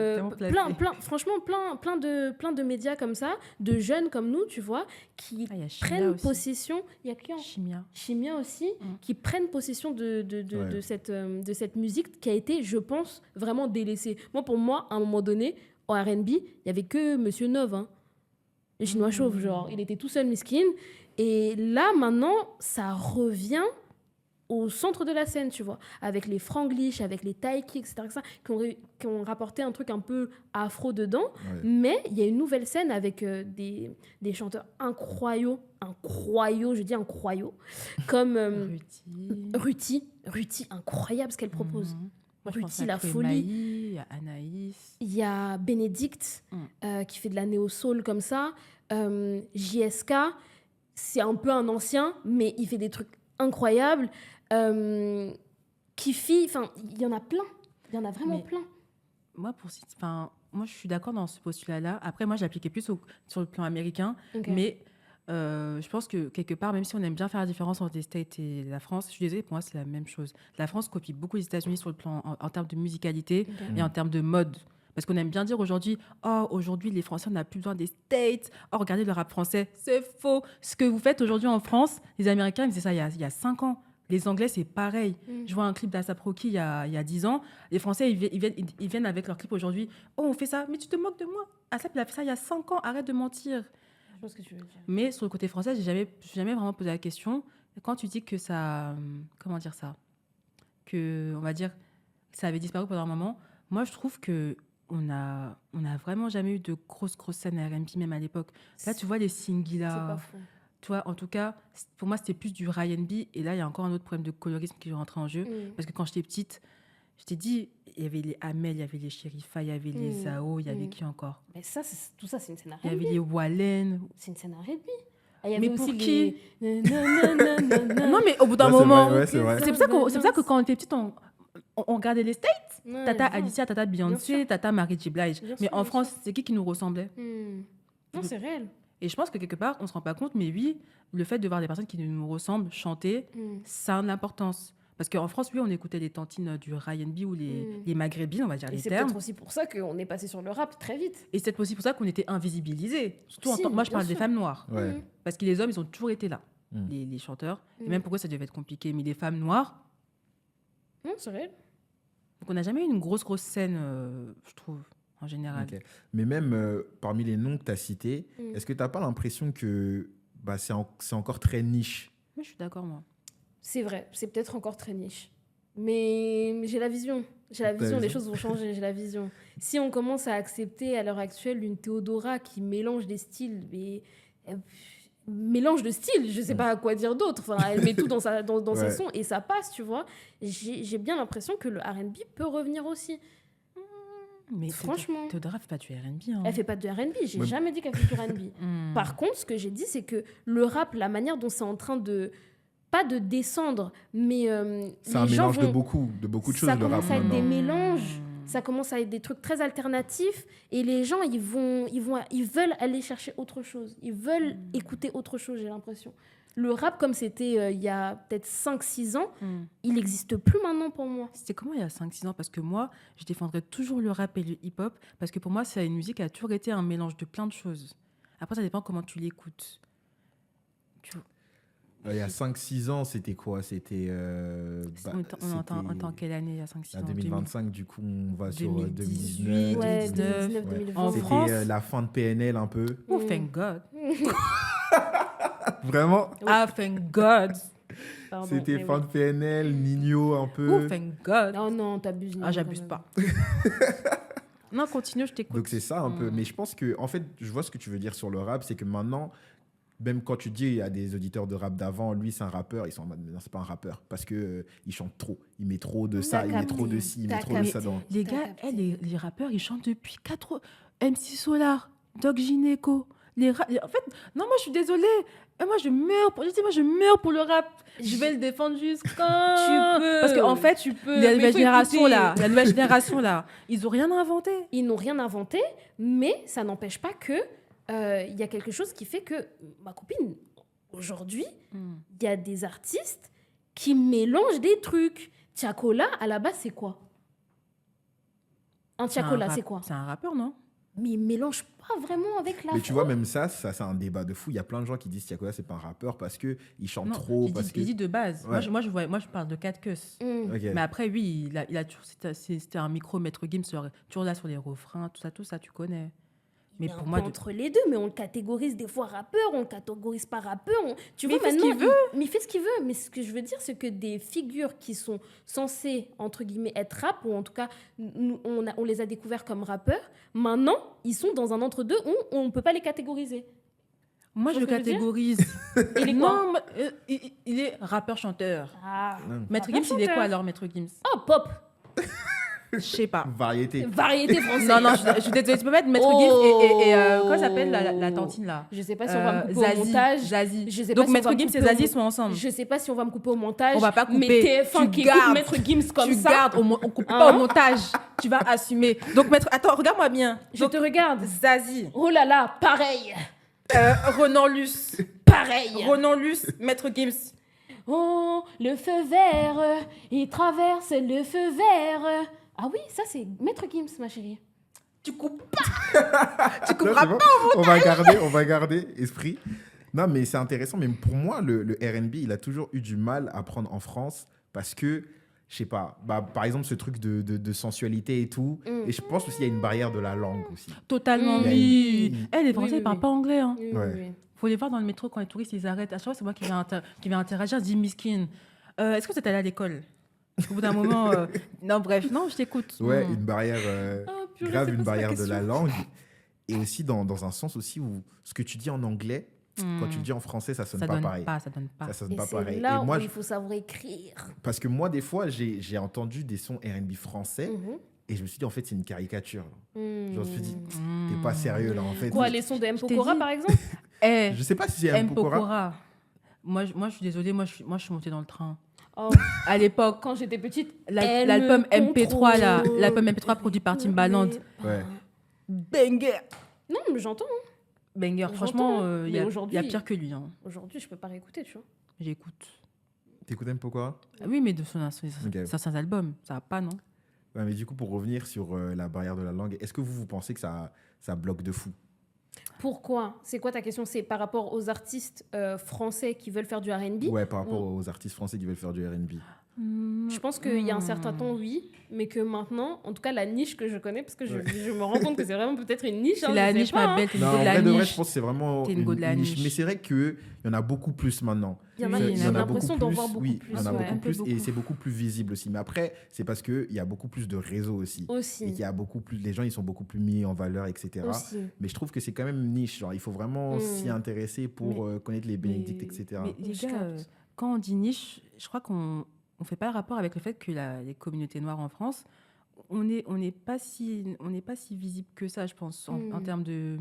franchement, plein de médias comme ça, de jeunes comme nous, tu vois, qui prennent possession. Il y a qui en Chimia aussi, qui prennent possession de cette musique qui a été, je pense, vraiment délaissée. Pour moi, à un moment donné, en R&B, il n'y avait que Monsieur Nov, le chinois chauve, genre, il était tout seul, miskin. Et là, maintenant, ça revient au centre de la scène, tu vois, avec les franglish, avec les taiki, etc., qui ont rapporté un truc un peu afro dedans. Ouais. Mais il y a une nouvelle scène avec des chanteurs incroyaux, je dis incroyaux, comme Ruti, incroyable ce qu'elle propose. Moi, Ruti, la folie. Il y a Anaïs. Il y a Bénédicte, qui fait de la néo-soul comme ça. JSK, c'est un peu un ancien, mais il fait des trucs incroyables. Kifi, enfin, il y en a plein. Il y en a vraiment plein. Moi, moi, je suis d'accord dans ce postulat-là. Après, moi, j'appliquais plus sur le plan américain. Okay. Mais je pense que quelque part, même si on aime bien faire la différence entre les States et la France, je suis désolée, pour moi, c'est la même chose. La France copie beaucoup les États-Unis sur le plan en termes de musicalité et en termes de mode. Parce qu'on aime bien dire aujourd'hui, aujourd'hui, les Français, on n'a plus besoin des States. Regardez le rap français. C'est faux. Ce que vous faites aujourd'hui en France, les Américains, ils faisaient ça il y a 5 ans. Les Anglais, c'est pareil. Je vois un clip d'A$AP Rocky il y a 10 ans. Les Français, ils viennent avec leur clip aujourd'hui. Oh, on fait ça. Mais tu te moques de moi. A$AP, il a fait ça il y a 5 ans. Arrête de mentir. Je vois ce que tu veux dire. Mais sur le côté français, je n'ai jamais vraiment posé la question. Quand tu dis que ça... Comment dire ça ? Que, on va dire, ça avait disparu pendant un moment. Moi, je trouve que on n'a vraiment jamais eu de grosses scènes R&B, même à l'époque. Là, tu vois les Singila. C'est pas fou. Tu vois, en tout cas, pour moi, c'était plus du R&B. Et là, il y a encore un autre problème de colorisme qui est rentré en jeu. Parce que quand j'étais petite, je t'ai dit, il y avait les Amel, il y avait les Sherifa, il y avait les Zao, il y avait qui encore ? Mais ça, tout ça, c'est une scène R&B. Il y avait les Wallen. C'est une scène R&B. Il y avait mais aussi pour qui Non, mais au bout d'un moment... C'est vrai. C'est pour ça que quand on était petite, on regardait les States. Tata Alicia, Tata Beyoncé, Tata Mary J. Blige. Mais en France, c'est qui nous ressemblait ? Non, c'est réel. Et je pense que quelque part, on ne se rend pas compte, mais oui, le fait de voir des personnes qui nous ressemblent chanter, ça a de l'importance. Parce qu'en France, oui, on écoutait les tantines du R&B ou les maghrébines, on va dire les termes. Et c'est peut-être aussi pour ça qu'on est passé sur le rap très vite. Et c'est peut-être aussi pour ça qu'on était invisibilisés. Surtout moi, je parle des femmes noires. Ouais. Parce que les hommes, ils ont toujours été là, les chanteurs. Et même pourquoi ça devait être compliqué. Mais les femmes noires... Non, c'est réel. Donc on n'a jamais eu une grosse scène, je trouve, en général. Okay. Mais même parmi les noms que tu as cités, est-ce que tu n'as pas l'impression que c'est encore très niche ? Oui, je suis d'accord, moi. C'est vrai, c'est peut-être encore très niche. Mais j'ai la vision. Les choses vont changer, j'ai la vision. Si on commence à accepter à l'heure actuelle une Théodora qui mélange des styles, mélange de styles, je ne sais pas à quoi dire d'autre. Enfin, elle met tout dans ses sons et ça passe, tu vois. J'ai bien l'impression que le R&B peut revenir aussi. Mais franchement, Théodora fait pas du R&B. Hein. Elle fait pas de R&B. J'ai jamais dit qu'elle fait du R&B. Par contre, ce que j'ai dit, c'est que le rap, la manière dont c'est en train de pas de descendre, mais c'est un mélange de beaucoup de choses. Ça commence à être des mélanges. Ça commence à être des trucs très alternatifs et les gens, ils veulent aller chercher autre chose. Ils veulent écouter autre chose, j'ai l'impression. Le rap, comme c'était il y a peut-être 5-6 ans, il n'existe plus maintenant pour moi. C'était comment il y a 5-6 ans ? Parce que moi, je défendrais toujours le rap et le hip-hop parce que pour moi, c'est une musique qui a toujours été un mélange de plein de choses. Après, ça dépend comment tu l'écoutes. Il y a 5-6 ans, c'était quoi ? C'était... on entend quelle année il y a 5-6 ans ? 2025, du coup, on va sur 2018, 2019, 2020. En c'était France, la fin de PNL un peu. Oh, thank God. Vraiment ? Ah, thank God. Pardon, c'était fin de PNL, Nino un peu. Oh, thank God. Non, t'abuses. Ah, j'abuse pas. Non, continue, je t'écoute. Donc c'est ça un peu. Mais je pense que, en fait, je vois ce que tu veux dire sur le rap, c'est que maintenant... Même quand tu dis il y a des auditeurs de rap d'avant, lui c'est un rappeur, ils sont en mode non, c'est pas un rappeur parce que il chante trop, il met trop de ça, il met trop de ci, il met trop de ça dans. Les gars, les rappeurs, ils chantent depuis 4 ans. MC Solar, Doc Gynéco, en fait, non, moi je suis désolée. Moi je meurs pour le rap. Je vais le défendre jusqu'à. Tu peux. Parce qu'en fait, tu peux. La nouvelle génération là, ils ont rien inventé. Ils n'ont rien inventé, mais ça n'empêche pas que il y a quelque chose qui fait que ma copine, aujourd'hui, il y a des artistes qui mélangent des trucs. Tiakola, à la base, c'est quoi ? Un Tiakola, c'est quoi ? C'est un rappeur, non ? Mais il mélange pas vraiment avec la. Mais tu vois, même ça c'est un débat de fou. Il y a plein de gens qui disent Tiakola, c'est pas un rappeur parce qu'il chante trop. Il dit de base. Ouais. Moi, je parle de 4 queues. Okay. Mais après, oui, il a toujours, c'était un micro maître Gims, toujours là sur les refrains, tout ça, tu connais. Mais pour moi, entre les deux, mais on le catégorise des fois rappeur, on le catégorise pas rappeur. Tu vois, maintenant, il fait ce qu'il veut. Mais ce que je veux dire, c'est que des figures qui sont censées, entre guillemets, être rap, ou en tout cas, on les a découverts comme rappeurs, maintenant, ils sont dans un entre-deux où on ne peut pas les catégoriser. Moi, je le catégorise. Il est quoi? Non, il est rappeur-chanteur. Ah, Maître Gims, il est quoi alors, Maître Gims? Oh, pop. Je sais pas. Variété française. Non, je suis désolée, tu peux mettre Maître Gims et comment s'appelle la tantine là? Je sais pas si on va me couper au montage. Zazie. Donc Maître Gims et Zazie sont ensemble. Je sais pas si on va me couper au montage. On va pas couper. Mais TF1 qui coupe Maître Gims comme ça. Tu gardes, on coupe pas au montage. Tu vas assumer. Donc attends, regarde-moi bien. Je te regarde. Zazie. Oh là là, pareil. Renan Luce. Pareil. Renan Luce, Maître Gims. Oh, le feu vert, il traverse le feu vert. Ah oui, ça c'est Maître Gims, ma chérie. Tu coupes pas. Tu couperas pas au montage. On va garder esprit. Non, mais c'est intéressant. Mais pour moi, le R&B, il a toujours eu du mal à prendre en France parce que, je sais pas, par exemple, ce truc de sensualité et tout. Et je pense aussi qu'il y a une barrière de la langue aussi. Totalement, oui. Les Français, ils parlent pas anglais. Hein. Oui. Faut les voir dans le métro quand les touristes, ils arrêtent. À chaque fois, c'est moi qui vais interagir. Je dis, Miskin, est-ce que vous êtes allé à l'école? Au bout d'un moment... Non, bref, non, je t'écoute. Ouais, une barrière grave, une barrière de la langue. Et aussi dans un sens aussi où ce que tu dis en anglais, quand tu le dis en français, ça sonne pas pareil. Ça donne pas. Ça sonne pas pareil. Et là où il faut savoir écrire. Parce que moi, des fois, j'ai entendu des sons R&B français et je me suis dit, en fait, c'est une caricature. Je me suis dit, t'es pas sérieux, là, en fait. Quoi, les sons de M. Pokora, par exemple? Je sais pas si c'est M. Pokora. Moi, je suis désolée, moi, je suis montée dans le train. Oh. À l'époque, quand j'étais petite, l'album MP3 là, l'album MP3 produit par Timbaland. Ouais. Banger. Non, mais j'entends. Hein. Banger. Franchement, il y a pire que lui. Hein. Aujourd'hui, je peux pas réécouter, tu vois. J'écoute. T'écoutes M. Pokora? Oui, mais de certains albums, ça va pas, non? Ouais, mais du coup, pour revenir sur la barrière de la langue, est-ce que vous pensez que ça bloque de fou? Pourquoi? C'est quoi ta question? C'est par rapport aux artistes français qui veulent faire du R&B? Ouais, par rapport aux artistes français qui veulent faire du R&B. Je pense qu'il y a un certain temps, oui, mais que maintenant, en tout cas, la niche que je connais, parce que je me rends compte que c'est vraiment peut-être une niche. C'est la niche, ma belle, t'es une go de la niche. De vrai, je pense que c'est vraiment une niche. Mais c'est vrai qu'il y en a beaucoup plus maintenant. Il y en a l'impression d'en voir beaucoup plus. Oui, il y en a beaucoup plus et c'est beaucoup plus visible aussi. Mais après, c'est parce qu'il y a beaucoup plus de réseaux aussi. Et qu'il y a beaucoup plus, les gens, ils sont beaucoup plus mis en valeur, etc. Mais je trouve que c'est quand même une niche. Genre, il faut vraiment s'y intéresser pour connaître les bénédicts, etc. Mais les gars, quand on dit niche, je crois qu'on ne fait pas le rapport avec le fait que les communautés noires en France, on n'est pas si visible que ça, je pense, en termes de...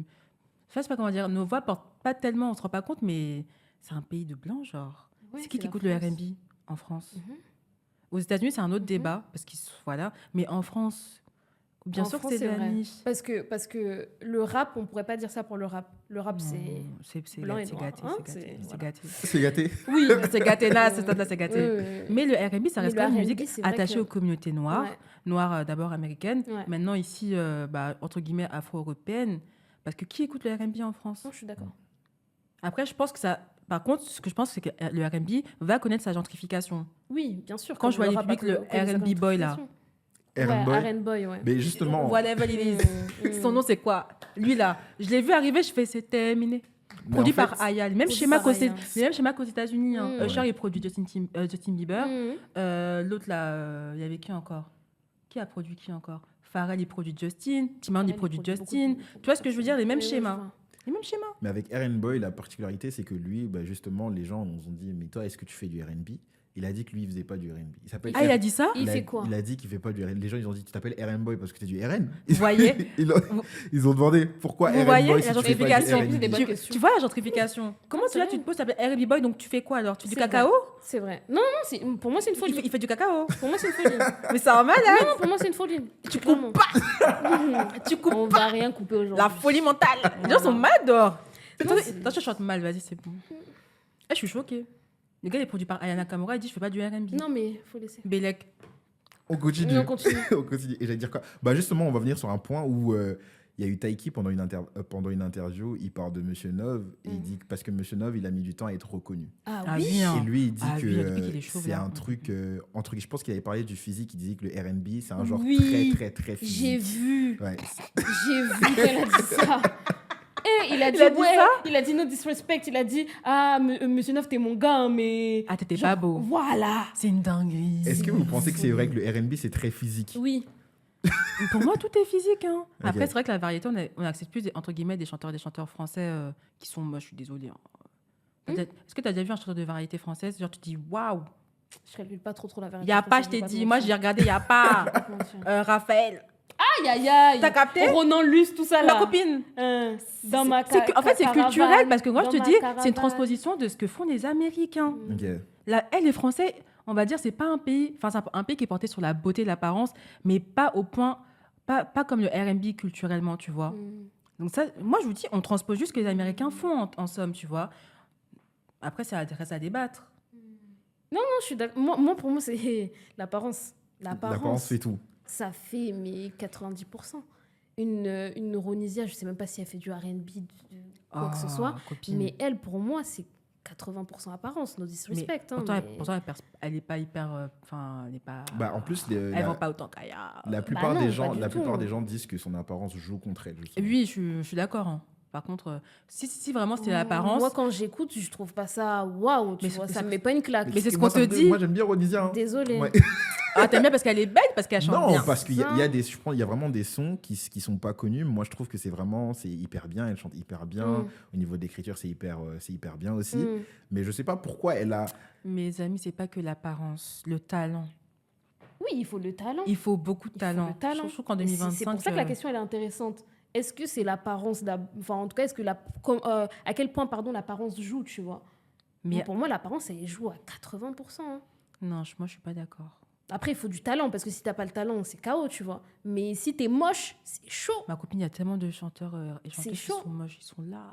Je sais pas comment dire, nos voix portent pas tellement, on se rend pas compte, mais c'est un pays de blancs, genre. C'est qui écoute le R&B en France? Aux États-Unis, c'est un autre débat, parce qu'ils voilà. Mais en France, bien sûr que c'est de la niche. Parce que le rap, on pourrait pas dire ça pour le rap. Le rap, c'est blanc et noir. C'est gâté. C'est gâté. Oui, c'est gâté là, c'est gâté. Mais le R&B, ça reste quand même une musique attachée aux communautés noires. Noires d'abord américaines. Maintenant ici, entre guillemets, afro-européennes. Parce que qui écoute le R&B en France? Non, je suis d'accord. Après, je pense que ça... Par contre, ce que je pense, c'est que le R&B va connaître sa gentrification. Oui, bien sûr. Quand je vois les publics, le R&B boy, là. R&B boy, ouais. Mais justement... Whatever it is. Son nom, c'est quoi? Lui, là. Je l'ai vu arriver, je fais, c'est terminé. Produit par Aya. Le même schéma qu'aux États-Unis. Usher, il produit Justin Bieber. L'autre, là, il y avait qui encore? Qui a produit qui encore? Pharrell, il produit Justin. Timbaland, il produit Justin. Tu vois ce que je veux dire? Les mêmes schémas. Les mêmes schémas. Mais avec R&B, la particularité, c'est que lui, justement, les gens nous ont dit, mais toi, est-ce que tu fais du R&B? Il a dit que lui, il faisait pas du R&B. Il a dit ça? Il fait quoi? Il a dit qu'il fait pas du R&B. Les gens, ils ont dit, tu t'appelles R&B parce que tu es du RN. Vous voyez? Ils ont demandé pourquoi R&B. Vous voyez la gentrification? Tu vois la gentrification? Comment tu te poses, tu t'appelles R&B boy, donc tu fais quoi alors? Tu fais du cacao? C'est vrai. Non, pour moi, c'est une folie. Il fait du cacao. Pour moi, c'est une folie. Mais c'est un malade. Non, pour moi, c'est une folie. Tu coupes pas. Tu coupes pas. On va rien couper aujourd'hui. La folie mentale. Les gens sont mal dehors. Attends, je chante mal, vas-y, c'est bon. Je suis choquée. Le gars, il est produit par Ayana Kamura, il dit je fais pas du R&B. Non, mais faut laisser. Bélec. On continue. On continue. On continue. Et j'allais dire quoi? Justement, on va venir sur un point où il y a eu Taiki pendant une interview, il parle de Monsieur Nov et il dit que parce que Monsieur Nov, il a mis du temps à être reconnu. Ah oui. Et lui, il dit que c'est un truc, je pense qu'il avait parlé du physique, il disait que le R&B, c'est un genre très physique. J'ai vu. Ouais. J'ai vu qu'elle a dit ça. Et il a dit il a dit no disrespect, il a dit Monsieur Nov, t'es mon gars, mais... Ah, t'étais pas beau. Voilà. C'est une dinguerie. Est-ce que vous pensez que c'est vrai que le R&B, c'est très physique? Oui. Pour moi, tout est physique. Hein. Okay. Après, c'est vrai que la variété, on accepte plus, entre guillemets, des chanteurs français qui sont moches, je suis désolée. Hein. Est-ce que tu as déjà vu un chanteur de variété française? Genre, tu te dis, waouh! Je calcule pas trop la variété. Il n'y a pas, je t'ai dit, moi, j'ai regardé, il n'y a pas. Raphaël. Aïe. T'as capté? Ronan Luce, tout ça là. Ma copine. Dans ma En fait, c'est culturel parce que moi, je te dis, c'est une transposition de ce que font les Américains. Okay. Là, les Français, on va dire, c'est pas un pays, enfin, c'est un pays qui est porté sur la beauté, l'apparence, mais pas au point, pas comme le R&B culturellement, tu vois. Donc ça, moi, je vous dis, on transpose juste ce que les Américains font, en somme, tu vois. Après, ça reste à débattre. Non, je suis d'accord. Moi, pour moi, c'est l'apparence. L'apparence, c'est tout. Ça fait 90%. Une Ronisia, je sais même pas si elle fait du R&B, quoi que ce soit. Copine. Mais elle, pour moi, c'est 80% apparence, no disrespect. Pourtant, elle n'est pas hyper... elle n'est pas... en plus, elle ne vend pas autant qu'Aya. La plupart des gens disent que son apparence joue contre elle. Justement. Oui, je suis d'accord. Hein. Par contre, si vraiment c'était l'apparence... Moi, quand j'écoute, je trouve pas ça waouh, tu vois, ça me met pas une claque. Mais c'est ce qu'on te dit. Moi, j'aime bien Ronisia. Hein. Désolée. Ouais. Ah, t'aimes bien parce qu'elle est belle, parce qu'elle chante bien? Non, parce qu'il y a vraiment des sons qui sont pas connus. Moi, je trouve que c'est hyper bien. Elle chante hyper bien. Au niveau de l'écriture, c'est hyper bien aussi. Mais je sais pas pourquoi elle a... Mes amis, c'est pas que l'apparence, le talent. Oui, il faut le talent. Il faut beaucoup de talent. Je trouve qu'en 2025... C'est pour ça que la question, elle est intéressante. Est-ce que c'est l'apparence... Enfin, en tout cas, à quel point, l'apparence joue, tu vois? Mais pour moi, l'apparence, elle joue à 80%. Hein. Non, moi, je suis pas d'accord. Après, il faut du talent, parce que si t'as pas le talent, c'est KO, tu vois. Mais si t'es moche, c'est chaud. Ma copine, il y a tellement de chanteurs et chanteuses qui sont moches, ils sont là.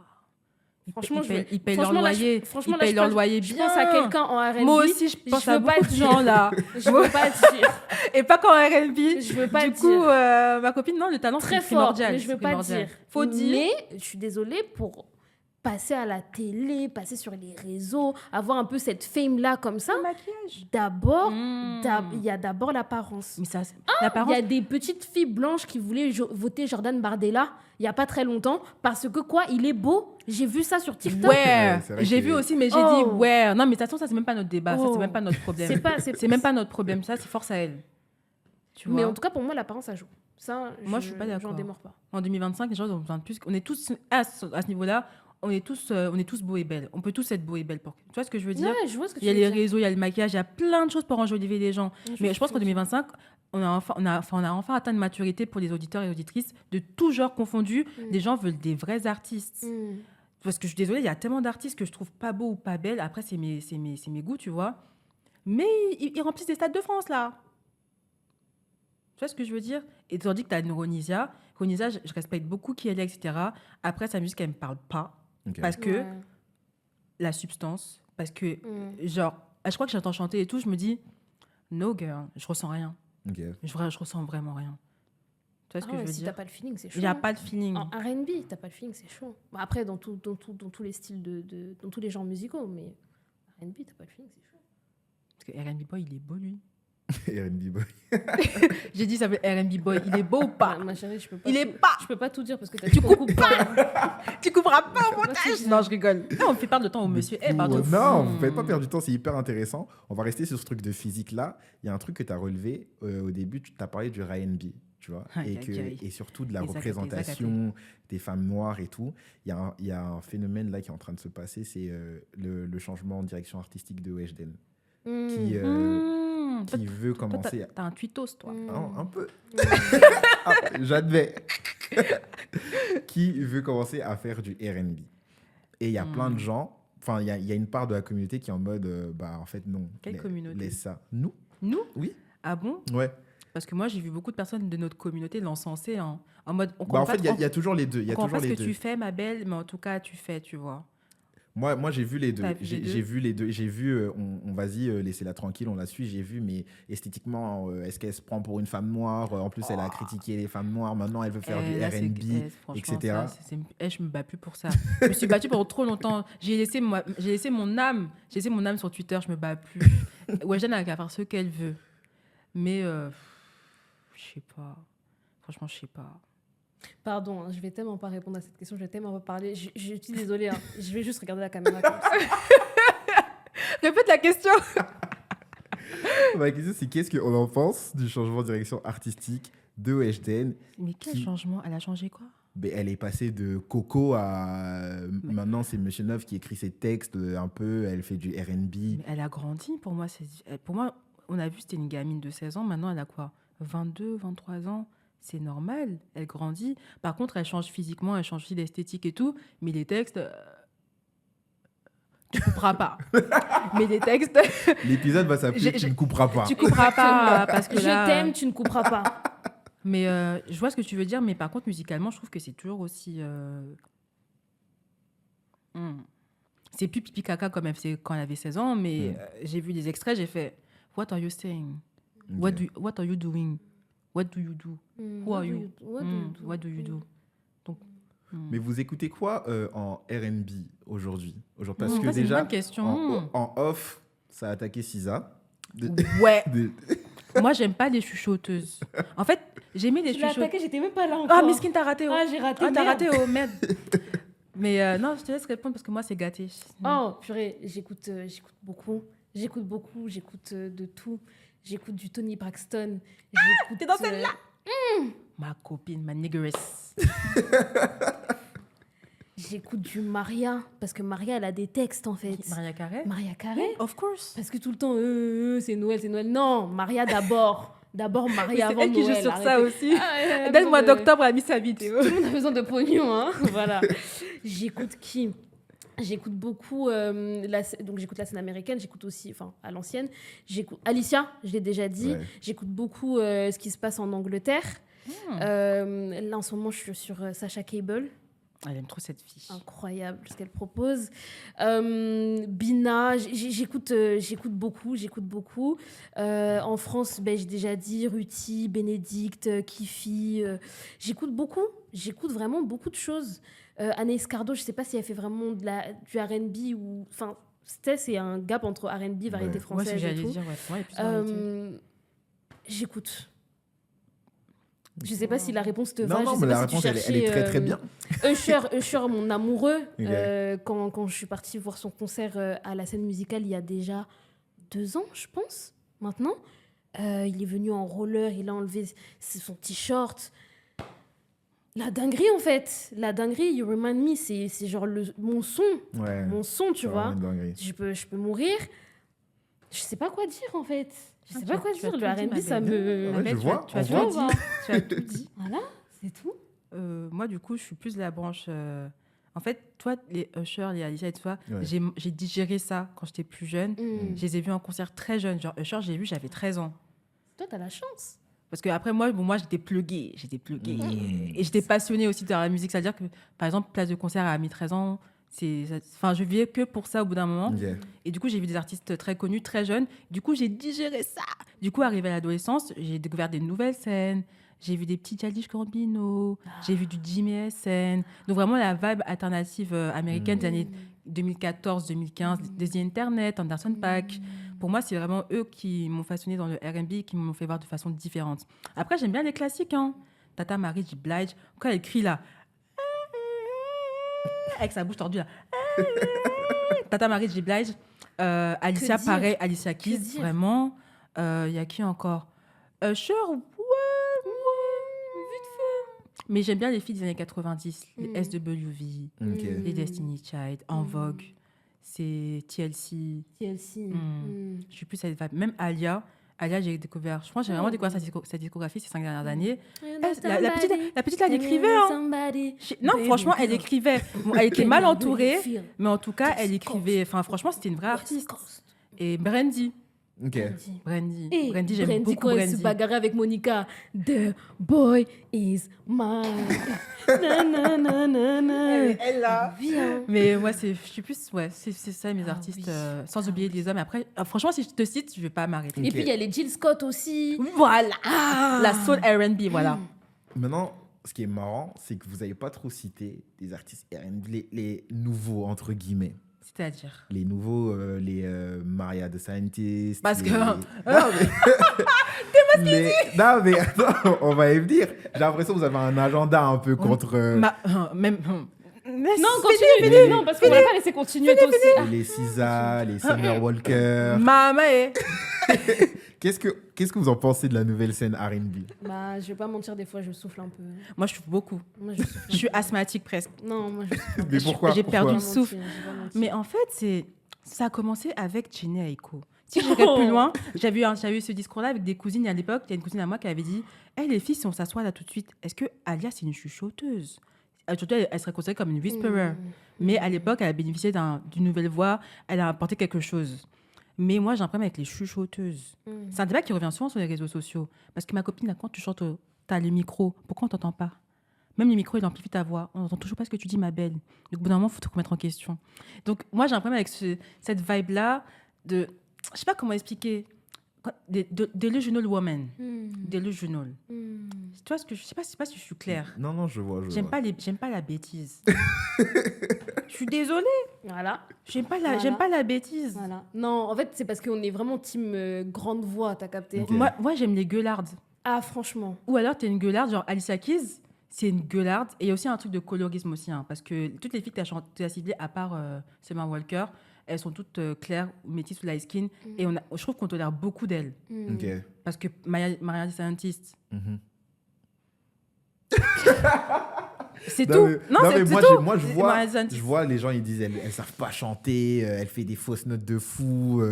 Franchement, ils payent leur loyer. Ils payent leur loyer bien. Je pense à quelqu'un en R&B. Moi aussi, je pense à beaucoup de gens là. Je veux pas dire. Et pas qu'en R&B. Je veux pas dire. Du coup, ma copine, non, le talent, c'est primordial. Mais je veux pas dire. Faut dire. Mais je suis désolée pour passer à la télé, passer sur les réseaux, avoir un peu cette fame-là comme ça. Le maquillage. D'abord, il y a d'abord l'apparence. Mais ça, l'apparence. Il y a des petites filles blanches qui voulaient voter Jordan Bardella il n'y a pas très longtemps parce que il est beau. J'ai vu ça sur TikTok. Ouais, j'ai vu aussi, mais j'ai dit ouais. Non, mais de toute façon, ça, c'est même pas notre débat. Ça, c'est même pas notre problème. C'est même pas notre problème. Ça, c'est force à elle. Tu vois. Mais en tout cas, pour moi, l'apparence, ça joue. Ça, moi, je suis pas d'accord. J'en démords pas. En 2025, les gens ont besoin de plus. On est tous à ce niveau-là. On est tous beaux et belles. On peut tous être beaux et belles. Tu vois ce que je veux dire? Ouais, je vois ce que tu veux dire. Il y a les réseaux, il y a le maquillage, il y a plein de choses pour enjoliver les gens. Mais je pense qu'en 2025, on a enfin atteint une maturité pour les auditeurs et auditrices de tout genre confondus. Les gens veulent des vrais artistes. Parce que je suis désolée, il y a tellement d'artistes que je trouve pas beaux ou pas belles. Après, c'est mes goûts, tu vois. Mais ils remplissent des stades de France, là. Tu vois ce que je veux dire? Et tandis que tu as une Ronisia. Ronisia, je respecte beaucoup qui elle est, etc. Après, sa musique, elle me parle pas. Okay. Parce que la substance, parce que, genre, je crois que j'entends chanter et tout, je me dis, no girl, je ressens rien. Okay. Je ressens vraiment rien. Tu vois ce que je veux dire? Si t'as pas le feeling, c'est chaud. Il n'y a pas de feeling. En R&B, t'as pas le feeling, c'est chaud. Bon, après, dans tous les styles, dans tous les genres musicaux, mais R&B, t'as pas le feeling, c'est chaud. Parce que R&B boy, il est beau, lui. R&B boy. J'ai dit ça s'appelle R&B boy. Il est beau ou pas? Ma chérie, je peux pas. Je peux pas tout dire parce que tu coupes pas. Tu couperas pas au montage. Non, je rigole. Non, on fait perdre de temps au monsieur. Pardon. Non, vous faites pas perdre du temps. C'est hyper intéressant. On va rester sur ce truc de physique là. Il y a un truc que tu as relevé au début. Tu t'as parlé du R&B, tu vois, et surtout de la représentation des femmes noires et tout. Il y a un phénomène là qui est en train de se passer. C'est le changement en direction artistique de Weshden. Qui veut commencer... T'as un tweetos, toi. Un peu. J'admets. Qui veut commencer à faire du R&B. Et il y a plein de gens... Enfin, il y a une part de la communauté qui est en mode... en fait, non. Quelle communauté? Laisse ça. Nous? Oui. Ah bon? Ouais. Parce que moi, j'ai vu beaucoup de personnes de notre communauté l'encenser en mode... En fait, il y a toujours les deux. On comprend pas ce que tu fais, ma belle, mais en tout cas, tu fais, tu vois. Moi, j'ai vu les deux. J'ai vu les deux. J'ai vu, vas-y, laissez-la tranquille, on la suit. J'ai vu, mais esthétiquement, est-ce qu'elle se prend pour une femme noire? En plus, elle a critiqué les femmes noires. Maintenant, elle veut faire du R&B, etc. Je me bats plus pour ça. Je me suis battue pendant trop longtemps. J'ai laissé mon âme sur Twitter. Je me bats plus. Weshden a qu'à faire ce qu'elle veut. Mais, je sais pas. Franchement, je sais pas. Pardon, je vais tellement pas répondre à cette question, je vais tellement reparler. Je suis désolée, je vais juste regarder la caméra comme ça. Répète la question. Ma question, c'est qu'est-ce qu'on en pense du changement de direction artistique de Weshden? Mais quel changement? Elle a changé quoi? Elle est passée de Coco à... Maintenant, c'est Monsieur Neuf qui écrit ses textes un peu, elle fait du R&B. Mais elle a grandi, pour moi, on a vu, c'était une gamine de 16 ans, maintenant elle a quoi? 22, 23 ans? C'est normal, elle grandit. Par contre, elle change physiquement, elle change aussi d'esthétique et tout, mais les textes, tu couperas pas. Mais les textes... L'épisode va s'appeler « Tu ne couperas pas ». Tu couperas pas, parce que là... Je t'aime, tu ne couperas pas. Mais je vois ce que tu veux dire, mais par contre, musicalement, je trouve que c'est toujours aussi... C'est plus pipi caca comme elle faisait quand elle avait 16 ans, mais j'ai vu des extraits, j'ai fait « What are you saying? Okay. What are you doing? What do you do? Who are you? What do you do? » Donc, mais vous écoutez quoi en R&B aujourd'hui? Parce que déjà, c'est une bonne question. En off, ça a attaqué SZA. Ouais. Moi, j'aime pas les chuchoteuses. En fait, j'aimais les chuchoteuses. Tu l'as attaqué, j'étais même pas là encore. Ah, Miskin, t'as raté. Ah, j'ai raté. Ah, t'as raté, merde. Mais non, je te laisse répondre parce que moi, c'est gâté. Oh, purée, j'écoute beaucoup. J'écoute de tout. J'écoute du Tony Braxton. T'es dans celle-là? Ma copine, ma niggeress. J'écoute du Maria, parce que Maria, elle a des textes, en fait. Maria Carey? Maria Carey? Of course. Parce que tout le temps, c'est Noël. Non, Maria d'abord. D'abord Maria avant Noël. C'est elle qui joue sur ça aussi. Dès le mois d'octobre, elle a mis sa vidéo. Tout le monde a besoin de pognon, hein. Voilà. J'écoute qui? J'écoute beaucoup, donc j'écoute la scène américaine, j'écoute aussi, enfin à l'ancienne, j'écoute Alicia, je l'ai déjà dit, j'écoute beaucoup ce qui se passe en Angleterre. Là en ce moment je suis sur Sasha Cable. Elle aime trop cette fille. Incroyable ce qu'elle propose. Bina, j'écoute beaucoup. En France, j'ai déjà dit Ruti, Bénédicte, Kifi. J'écoute vraiment beaucoup de choses. Anaïs Cardo, je ne sais pas si elle fait vraiment du R&B ou... Enfin, c'est un gap entre R&B, variété française et tout. Dire, J'écoute. Je ne sais pas si la réponse te va. Non, mais la réponse, elle est très, très bien. Usher, mon amoureux, quand je suis partie voir son concert à la scène musicale il y a déjà 2 ans, je pense, maintenant. Il est venu en roller, il a enlevé son t-shirt. La dinguerie, en fait. La dinguerie, You Remind Me, c'est genre mon son. Ouais, mon son, tu vois. Je peux mourir. Je sais pas quoi dire, en fait. Je sais pas quoi dire. Le R&B, ça me... Ouais, tu as tout dit. Voilà, c'est tout. Moi, du coup, je suis plus de la branche... En fait, toi, les Usher, les Alicia et tout ça, j'ai digéré ça quand j'étais plus jeune. Je les ai vus en concert très jeune. Genre, Usher, j'ai vu, j'avais 13 ans. Toi, t'as la chance. Parce qu'après, moi, j'étais pluguée. Et j'étais passionnée aussi de la musique. C'est-à-dire que, par exemple, place de concert à mes 13 ans, je vivais que pour ça au bout d'un moment. Et du coup, j'ai vu des artistes très connus, très jeunes. Du coup, j'ai digéré ça. Du coup, arrivé à l'adolescence, j'ai découvert des nouvelles scènes. J'ai vu des petits Childish Gambino. J'ai vu du Jimmy SN. Donc, vraiment, la vibe alternative américaine des années 2014-2015, des Internet, Anderson .Paak. Pour moi, c'est vraiment eux qui m'ont façonné dans le R&B, qui m'ont fait voir de façon différente. Après, j'aime bien les classiques. Tata Mary J. Blige, quand elle crie là, avec sa bouche tordue là. Tata Mary J. Blige, Alicia, pareil, Alicia Keys, vraiment. Il y a qui encore? Usher, vite fait. Mais j'aime bien les filles des années 90, les SWV, les Destiny Child, En Vogue. C'est TLC. Je suis plus à cette vibe. Même Alia, j'ai découvert... Je pense que j'ai vraiment découvert sa discographie ces 5 dernières années. La petite, elle écrivait. Non, franchement, elle écrivait. Bon, elle était mal entourée, mais en tout cas, elle écrivait. Enfin, franchement, c'était une vraie artiste. Et Brandy. Ok. Brandy. Et Brandy, j'aime Brandy, beaucoup quand elle Brandy. se bagarrait avec Monica, The boy is mine. Na, na, na, na, na. Elle là. Bien. Mais moi, je suis plus, c'est ça mes Ah artistes, oui. sans oublier les hommes. Après, franchement, si je te cite, je vais pas m'arrêter. Et puis, il y a les Jill Scott aussi. Voilà. La soul R&B, voilà. Maintenant, ce qui est marrant, c'est que vous n'avez pas trop cité des artistes R&B, les nouveaux, entre guillemets. C'est-à-dire Les nouveaux, les Maria the Scientist. Parce que... Non, mais... Non, mais attends, on va y venir. J'ai l'impression que vous avez un agenda un peu contre... Même... Non, continue. Non, parce qu'on va pas laisser continuer toi aussi. Les SZA, les Summer Walker. Maman, Qu'est-ce que vous en pensez de la nouvelle scène R&B? Bah, je vais pas mentir, des fois, je souffle un peu. Moi, je souffle beaucoup. Moi, je souffle. Je suis asthmatique presque. Non, moi, je souffle. Mais pourquoi? J'ai perdu le Pourquoi souffle. Mais en fait, ça a commencé avec Jhené Aiko. Si je regarde plus loin, j'avais eu ce discours-là avec des cousines à l'époque. Il y a une cousine à moi qui avait dit hey, les filles, si on s'assoit là tout de suite, est-ce que Alia, c'est une chuchoteuse? Aujourd'hui, elle serait considérée comme une whisperer. Mais à l'époque, elle a bénéficié d'une nouvelle voix. Elle a apporté quelque chose. Mais moi, j'ai un problème avec les chuchoteuses. C'est un débat qui revient souvent sur les réseaux sociaux. Parce que ma copine, là, quand tu chantes, tu as le micro. Pourquoi on ne t'entend pas? Même le micro, il amplifie ta voix. On n'entend toujours pas ce que tu dis, ma belle. Donc, au bout d'un moment, il faut te remettre en question. Donc, moi, j'ai un problème avec cette vibe-là de... Je ne sais pas comment expliquer. Delusional woman. Delusional. Tu vois ce que je sais pas si je suis claire. Non, je vois. J'aime pas la bêtise. Je suis désolée. Voilà. J'aime pas la bêtise. Voilà. Non, en fait, c'est parce qu'on est vraiment team grande voix, t'as capté. Ok. Moi, j'aime les gueulardes. Ah, franchement. Ou alors, t'es une gueularde, genre Alicia Keys, c'est une gueularde. Et il y a aussi un truc de colorisme aussi, hein, parce que toutes les filles que tu as ciblées, à part Summer Walker, elles sont toutes claires, métisses ou light skin. Et je trouve qu'on tolère beaucoup d'elles. Ok. Parce que Maria the Scientist, c'est tout. Mais c'est tout. moi, Maria the Scientist. je vois les gens, ils disent, elles savent pas chanter, elle fait des fausses notes de fou.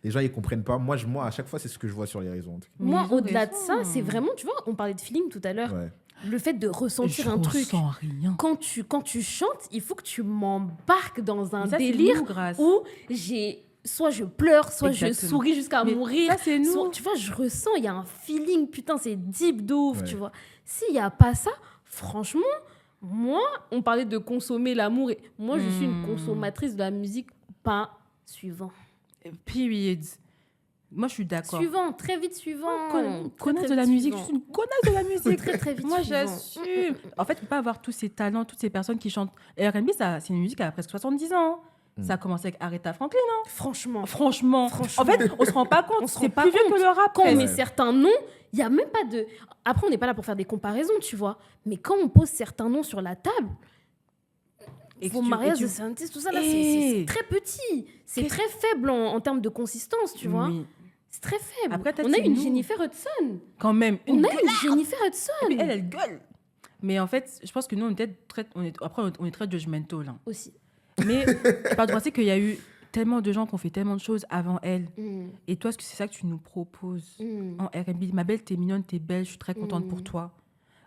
Les gens, ils comprennent pas. Moi, à chaque fois, c'est ce que je vois sur les réseaux. En tout cas. Moi, au-delà de ça, c'est vraiment, tu vois, on parlait de feeling tout à l'heure. Ouais. Le fait de ressentir un truc. Rien. Quand tu chantes, il faut que tu m'embarques dans un Ça, délire grâce. où soit je pleure, soit je Exactement. souris jusqu'à mourir. Ça, c'est nous. Soit, tu vois, je ressens, il y a un feeling, putain, c'est deep de ouf, Ouais. tu vois. S'il n'y a pas ça, franchement, moi, on parlait de consommer l'amour. Et moi, je suis une consommatrice de la musique, pas suivant. Period. Moi, je suis d'accord. Suivant, très vite suivant. Connasse Très de la vite musique, suivant. je suis une connasse de la musique. Très, très vite Moi, suivant. j'assume. En fait, tu peux pas avoir tous ces talents, toutes ces personnes qui chantent. Et R&B, c'est une musique qui a presque 70 ans. Ça a commencé avec Aretha Franklin. Franchement. Franchement. En fait, on se rend pas compte. On se C'est rend pas plus vieux compte. que le rap. Quand on presque. met certains noms, il n'y a même pas de... Après, on n'est pas là pour faire des comparaisons, tu vois. Mais quand on pose certains noms sur la table, vos mariages de Scientist, tout ça, là, c'est très petit. C'est très faible en termes de consistance, tu vois. Oui. C'est très faible. Après, on a une Jennifer Hudson. Quand même. On a une Jennifer Hudson. Et puis, elle gueule. Mais en fait, je pense que nous, on est très judgmental. Hein. Aussi. Mais par droit, c'est qu'il y a eu tellement de gens qui ont fait tellement de choses avant elle. Et toi, est-ce que c'est ça que tu nous proposes en R&B? Ma belle, t'es mignonne, t'es belle, je suis très contente pour toi.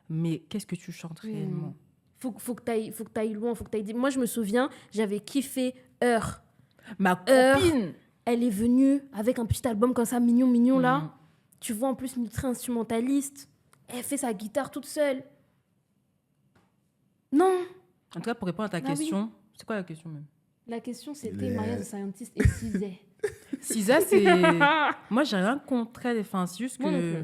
Mais qu'est-ce que tu chantes réellement? Faut que t'ailles loin, faut que t'ailles... Moi, je me souviens, j'avais kiffé Heure. Ma copine. Elle est venue avec un petit album comme ça, mignon là. Tu vois, en plus, multi-instrumentaliste. Elle fait sa guitare toute seule. Non. En tout cas, pour répondre à ta question, c'est quoi la question même? La question, c'était Maria the Scientist et SZA. SZA, c'est... Moi, j'ai rien contre elle. Enfin, c'est juste que...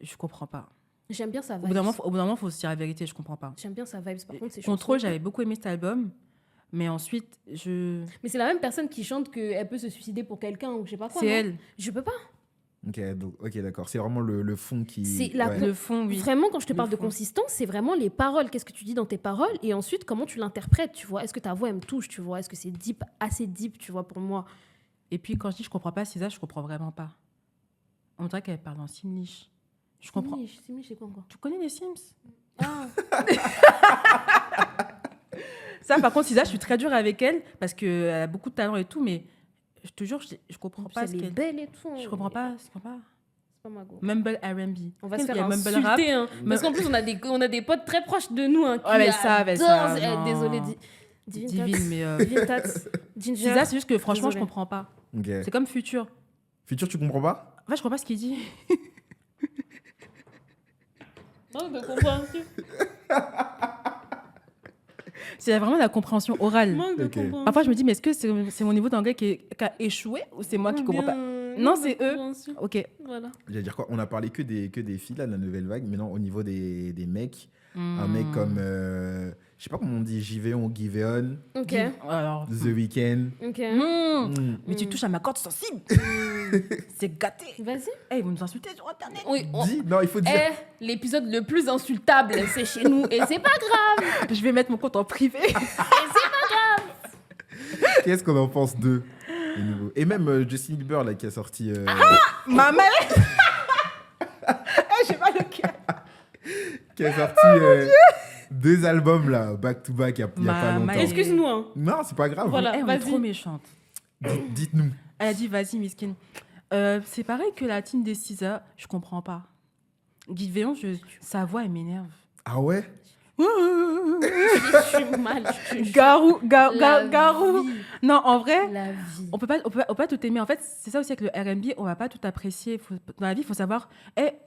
Je comprends pas. J'aime bien sa vibe. Au bout d'un moment, il faut se dire la vérité, je comprends pas. J'aime bien sa vibe. Par contre, c'est Contrôle, j'avais beaucoup aimé cet album. Mais ensuite, Mais c'est la même personne qui chante qu'elle peut se suicider pour quelqu'un ou je sais pas quoi. C'est non elle. Je peux pas. Ok, d'accord. C'est vraiment le fond qui... C'est le fond, oui. Vraiment, quand je te parle de consistance, c'est vraiment les paroles. Qu'est-ce que tu dis dans tes paroles et ensuite, comment tu l'interprètes, tu vois. Est-ce que ta voix, elle me touche, tu vois. Est-ce que c'est deep, assez deep, tu vois, pour moi. Et puis, quand je dis je comprends pas SZA, je comprends vraiment pas. On dirait qu'elle parle en simlish. Je comprends. Simlish, c'est quoi encore? Tu connais les Sims? Ah. Ça, par contre, SZA, je suis très dure avec elle parce qu'elle a beaucoup de talent et tout, mais je te jure, je comprends pas ce Elle est qu'elle... belle et tout. Je comprends pas. C'est pas ma go. Mumble R&B. On va se faire Mumble rap. insulter, hein. Parce qu'en plus, on a des potes très proches de nous, hein, qui elle savent, adorent... Désolée, Divine, mais... Divine Tats. Ginger. SZA, c'est juste que franchement, Désolée. je comprends pas. Ok. C'est comme Futur. Futur, tu comprends pas? En fait, je comprends pas ce qu'il dit. Manque de compréhension. C'est vraiment la compréhension orale. Manque de compréhension. Parfois, je me dis, mais est-ce que c'est mon niveau d'anglais qui a échoué ou c'est moi qui comprends pas? Non, c'est eux. Ok. Voilà. J'allais dire quoi? On a parlé que des filles là, de la nouvelle vague, mais non, au niveau des mecs, un mec comme, je sais pas comment on dit, JVon ou Giveon, Ok. Alors, The Weeknd. Ok. mais tu touches à ma corde sensible. C'est gâté. Vas-y. Eh, ils vont nous insulter sur Internet. Oui. Dis, non, il faut dire. L'épisode le plus insultable, c'est chez nous. Et c'est pas grave. Je vais mettre mon compte en privé. Qu'est-ce qu'on en pense d'eux? les nouveaux. Et même Justin Bieber là, qui a sorti. Ma mère. Je sais pas lequel. Qui a sorti 2 albums là, back to back, il y a pas longtemps. Excuse-nous. Hein. Non, c'est pas grave. Voilà, Elle est trop méchante. Dites-nous. Elle a dit, vas-y, Miskin. C'est pareil que la team des Cisa, je comprends pas. Guy Véon, sa voix, elle m'énerve. Ah ouais? Je suis mal. Garou. Vie. Non, en vrai, La vie. on peut pas tout aimer. En fait, c'est ça aussi avec le R&B, on va pas tout apprécier. Dans la vie, il faut savoir,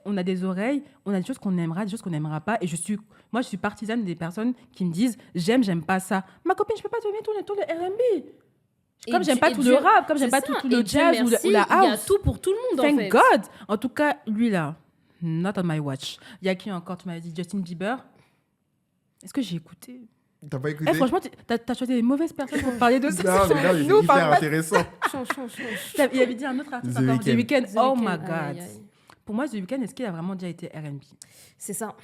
on a des oreilles, on a des choses qu'on aimera, des choses qu'on n'aimera pas. Et moi, je suis partisane des personnes qui me disent, j'aime pas ça. Ma copine, je peux pas aimer tout le R&B. Comme j'aime pas tout le rap, comme j'aime pas tout le jazz ou la house. Il y a tout pour tout le monde, en fait. Thank God. En tout cas, lui là, not on my watch. Il y a qui encore? Tu m'avais dit Justin Bieber. Est-ce que j'ai écouté? T'as pas écouté? Franchement, t'as choisi les mauvaises personnes pour parler de ça. Non, mais c'est hyper intéressant. Il avait dit un autre artiste encore, The Weeknd. Oh my God. Pour moi, The Weeknd, est-ce qu'il a vraiment déjà été R&B? C'est ça.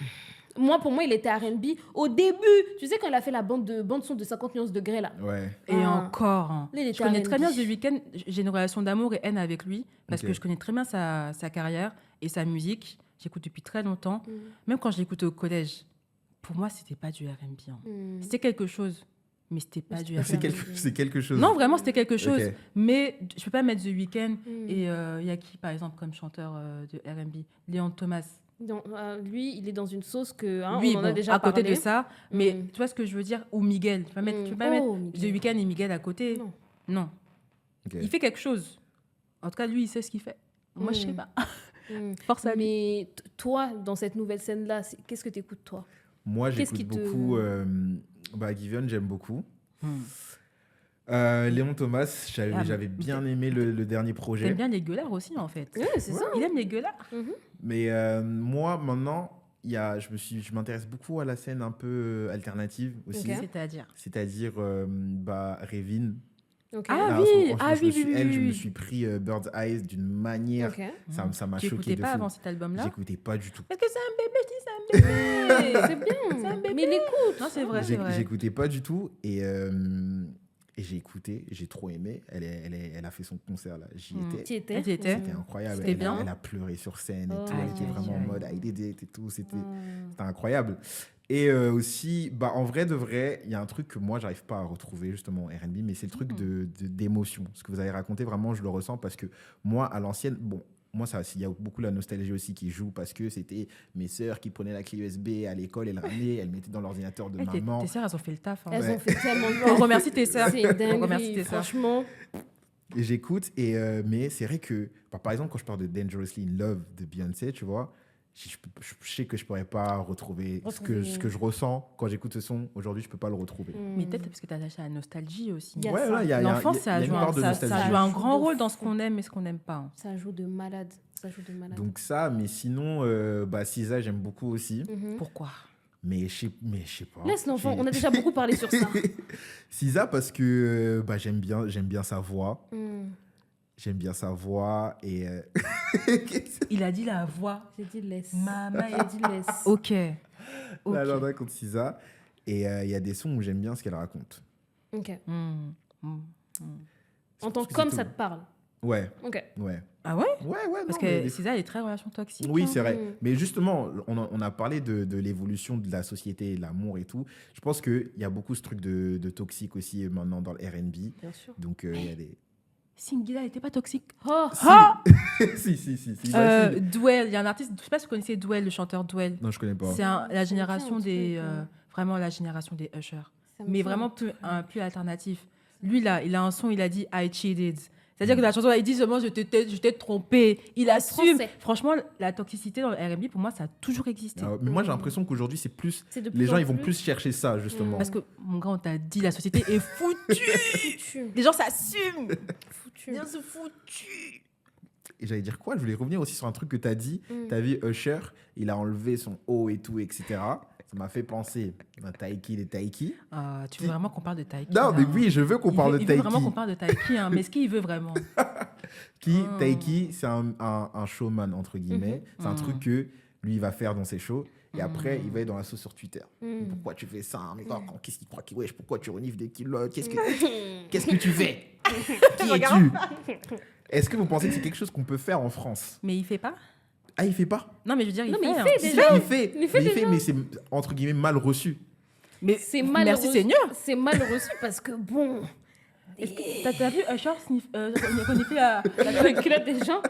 Pour moi, il était R&B au début. Tu sais, quand il a fait la bande son de 50 nuances de degrés, là. Ouais. Et encore. Hein. Là, je connais très bien The Weeknd. J'ai une relation d'amour et haine avec lui parce que je connais très bien sa carrière et sa musique. J'écoute depuis très longtemps. Même quand je l'écoutais au collège, pour moi, c'était pas du R&B. Hein. C'était quelque chose, mais c'était pas du R&B. C'est quelque chose. Non, vraiment, c'était quelque chose. Okay. Mais je peux pas mettre The Weeknd. Et il y a qui, par exemple, comme chanteur de R&B? Léon Thomas. Donc, lui, il est dans une sauce que oui, on en a déjà à côté parlé. de ça. Mais tu vois ce que je veux dire? Ou Miguel. Tu peux pas mettre The Weeknd et Miguel à côté. Non. Okay. Il fait quelque chose. En tout cas, lui, il sait ce qu'il fait. Moi, je sais pas. Force à lui. Mais toi, dans cette nouvelle scène-là, qu'est-ce que tu écoutes, toi? Moi, j'écoute beaucoup. Giveon, j'aime beaucoup. Léon Thomas, j'avais bien aimé le dernier projet. J'aime bien les gueulards aussi, en fait. Oui, c'est ça. Il aime les gueulards. Mais moi, maintenant, je m'intéresse beaucoup à la scène un peu alternative aussi. C'est-à-dire Revin. Okay. Je me suis pris Bird's Eyes d'une manière. Okay. Ça m'a choqué. Tu n'écoutais pas avant cet album-là? J'écoutais pas du tout. Parce que c'est un bébé, je dis c'est un bébé. C'est bien. C'est un bébé. Mais l'écoute. Non, c'est vrai. J'écoutais pas du tout. Et j'ai écouté, j'ai trop aimé. Elle a fait son concert là. J'y étais. C'était incroyable. C'était bien. Elle a pleuré sur scène et tout. Elle était vraiment en mode I did it et tout. C'était incroyable. Et aussi, en vrai de vrai, il y a un truc que moi, j'arrive pas à retrouver justement en R&B, mais c'est le truc d'émotion. Ce que vous avez raconté, vraiment, je le ressens parce que moi, à l'ancienne, moi, il y a beaucoup la nostalgie aussi qui joue parce que c'était mes sœurs qui prenaient la clé USB à l'école, elles ramenaient, elles mettaient dans l'ordinateur de maman. Tes sœurs, elles ont fait le taf. Hein. Elles ont fait tellement de On remercie tes sœurs. C'est dingue, franchement. Et j'écoute, mais c'est vrai que, par exemple, quand je parle de Dangerously in Love de Beyoncé, tu vois, je sais que je pourrais pas retrouver ce que je ressens quand j'écoute ce son. Aujourd'hui, je peux pas le retrouver. Mais peut-être parce que tu as attaché à la nostalgie aussi. L'enfance, ça joue un grand rôle dans ce qu'on aime et ce qu'on n'aime pas. Ça joue de malade. Donc ça, mais sinon, SZA, j'aime beaucoup aussi. Pourquoi? Mais je sais pas. Laisse l'enfant, on a déjà beaucoup parlé sur ça. SZA parce que j'aime bien sa voix. J'aime bien sa voix et... Il a dit la voix. J'ai dit laisse. Maman, il a dit laisse. Ok. Là, on raconte SZA. Et il y a des sons où j'aime bien ce qu'elle raconte. Ok. En tant que comme ça te parle. Ouais. Ok. Ouais. Ah ouais? Ouais. Parce que SZA, elle est très relation toxique. Oui, c'est vrai. Mais justement, on a parlé de l'évolution de la société, de l'amour et tout. Je pense qu'il y a beaucoup ce truc de toxique aussi maintenant dans le R&B. Bien sûr. Donc, il y a des... Singila n'était pas toxique. Si. Dwell, il y a un artiste, je sais pas si vous connaissez Dwell, le chanteur Dwell. Non, je connais pas. C'est la génération vraiment la génération des Usher. Mais vraiment plus alternatif. Lui, là, il a un son, il a dit I cheated. C'est-à-dire que la chanson, il dit seulement je t'ai trompé. Il assume. Franchement, la toxicité dans le R&B, pour moi, ça a toujours existé. Mais moi, j'ai l'impression qu'aujourd'hui, c'est plus. Les gens, ils vont plus chercher ça, justement. Parce que, mon gars, on t'a dit, la société est foutue. Les gens s'assument. Bien se foutu. Et j'allais dire quoi? Je voulais revenir aussi sur un truc que tu as dit. Tu as vu Usher, il a enlevé son haut et tout, etc. Ça m'a fait penser à Taiki et Taiki. Tu veux vraiment qu'on parle de Taiki? Non, mais oui, je veux qu'on parle de Taiki. Il veut vraiment qu'on parle de Taiki, hein. Mais est-ce qu'il veut vraiment? Taiki, c'est un showman, entre guillemets. C'est un truc que lui, il va faire dans ses shows. Et après, il va être dans la sauce sur Twitter. Pourquoi tu fais ça? Mais qu'est-ce qu'il croit? Wesh, pourquoi tu renifles des kilos? Qu'est-ce que tu fais? Qui es-tu? Est-ce que vous pensez que c'est quelque chose qu'on peut faire en France? Mais il fait pas? Ah, il fait pas? Non, mais je veux dire, il fait. Il fait, mais c'est entre guillemets mal reçu. Mais c'est mal merci reçu. Seigneur. C'est mal reçu parce que bon. T'as vu Usher renifler la culotte des gens?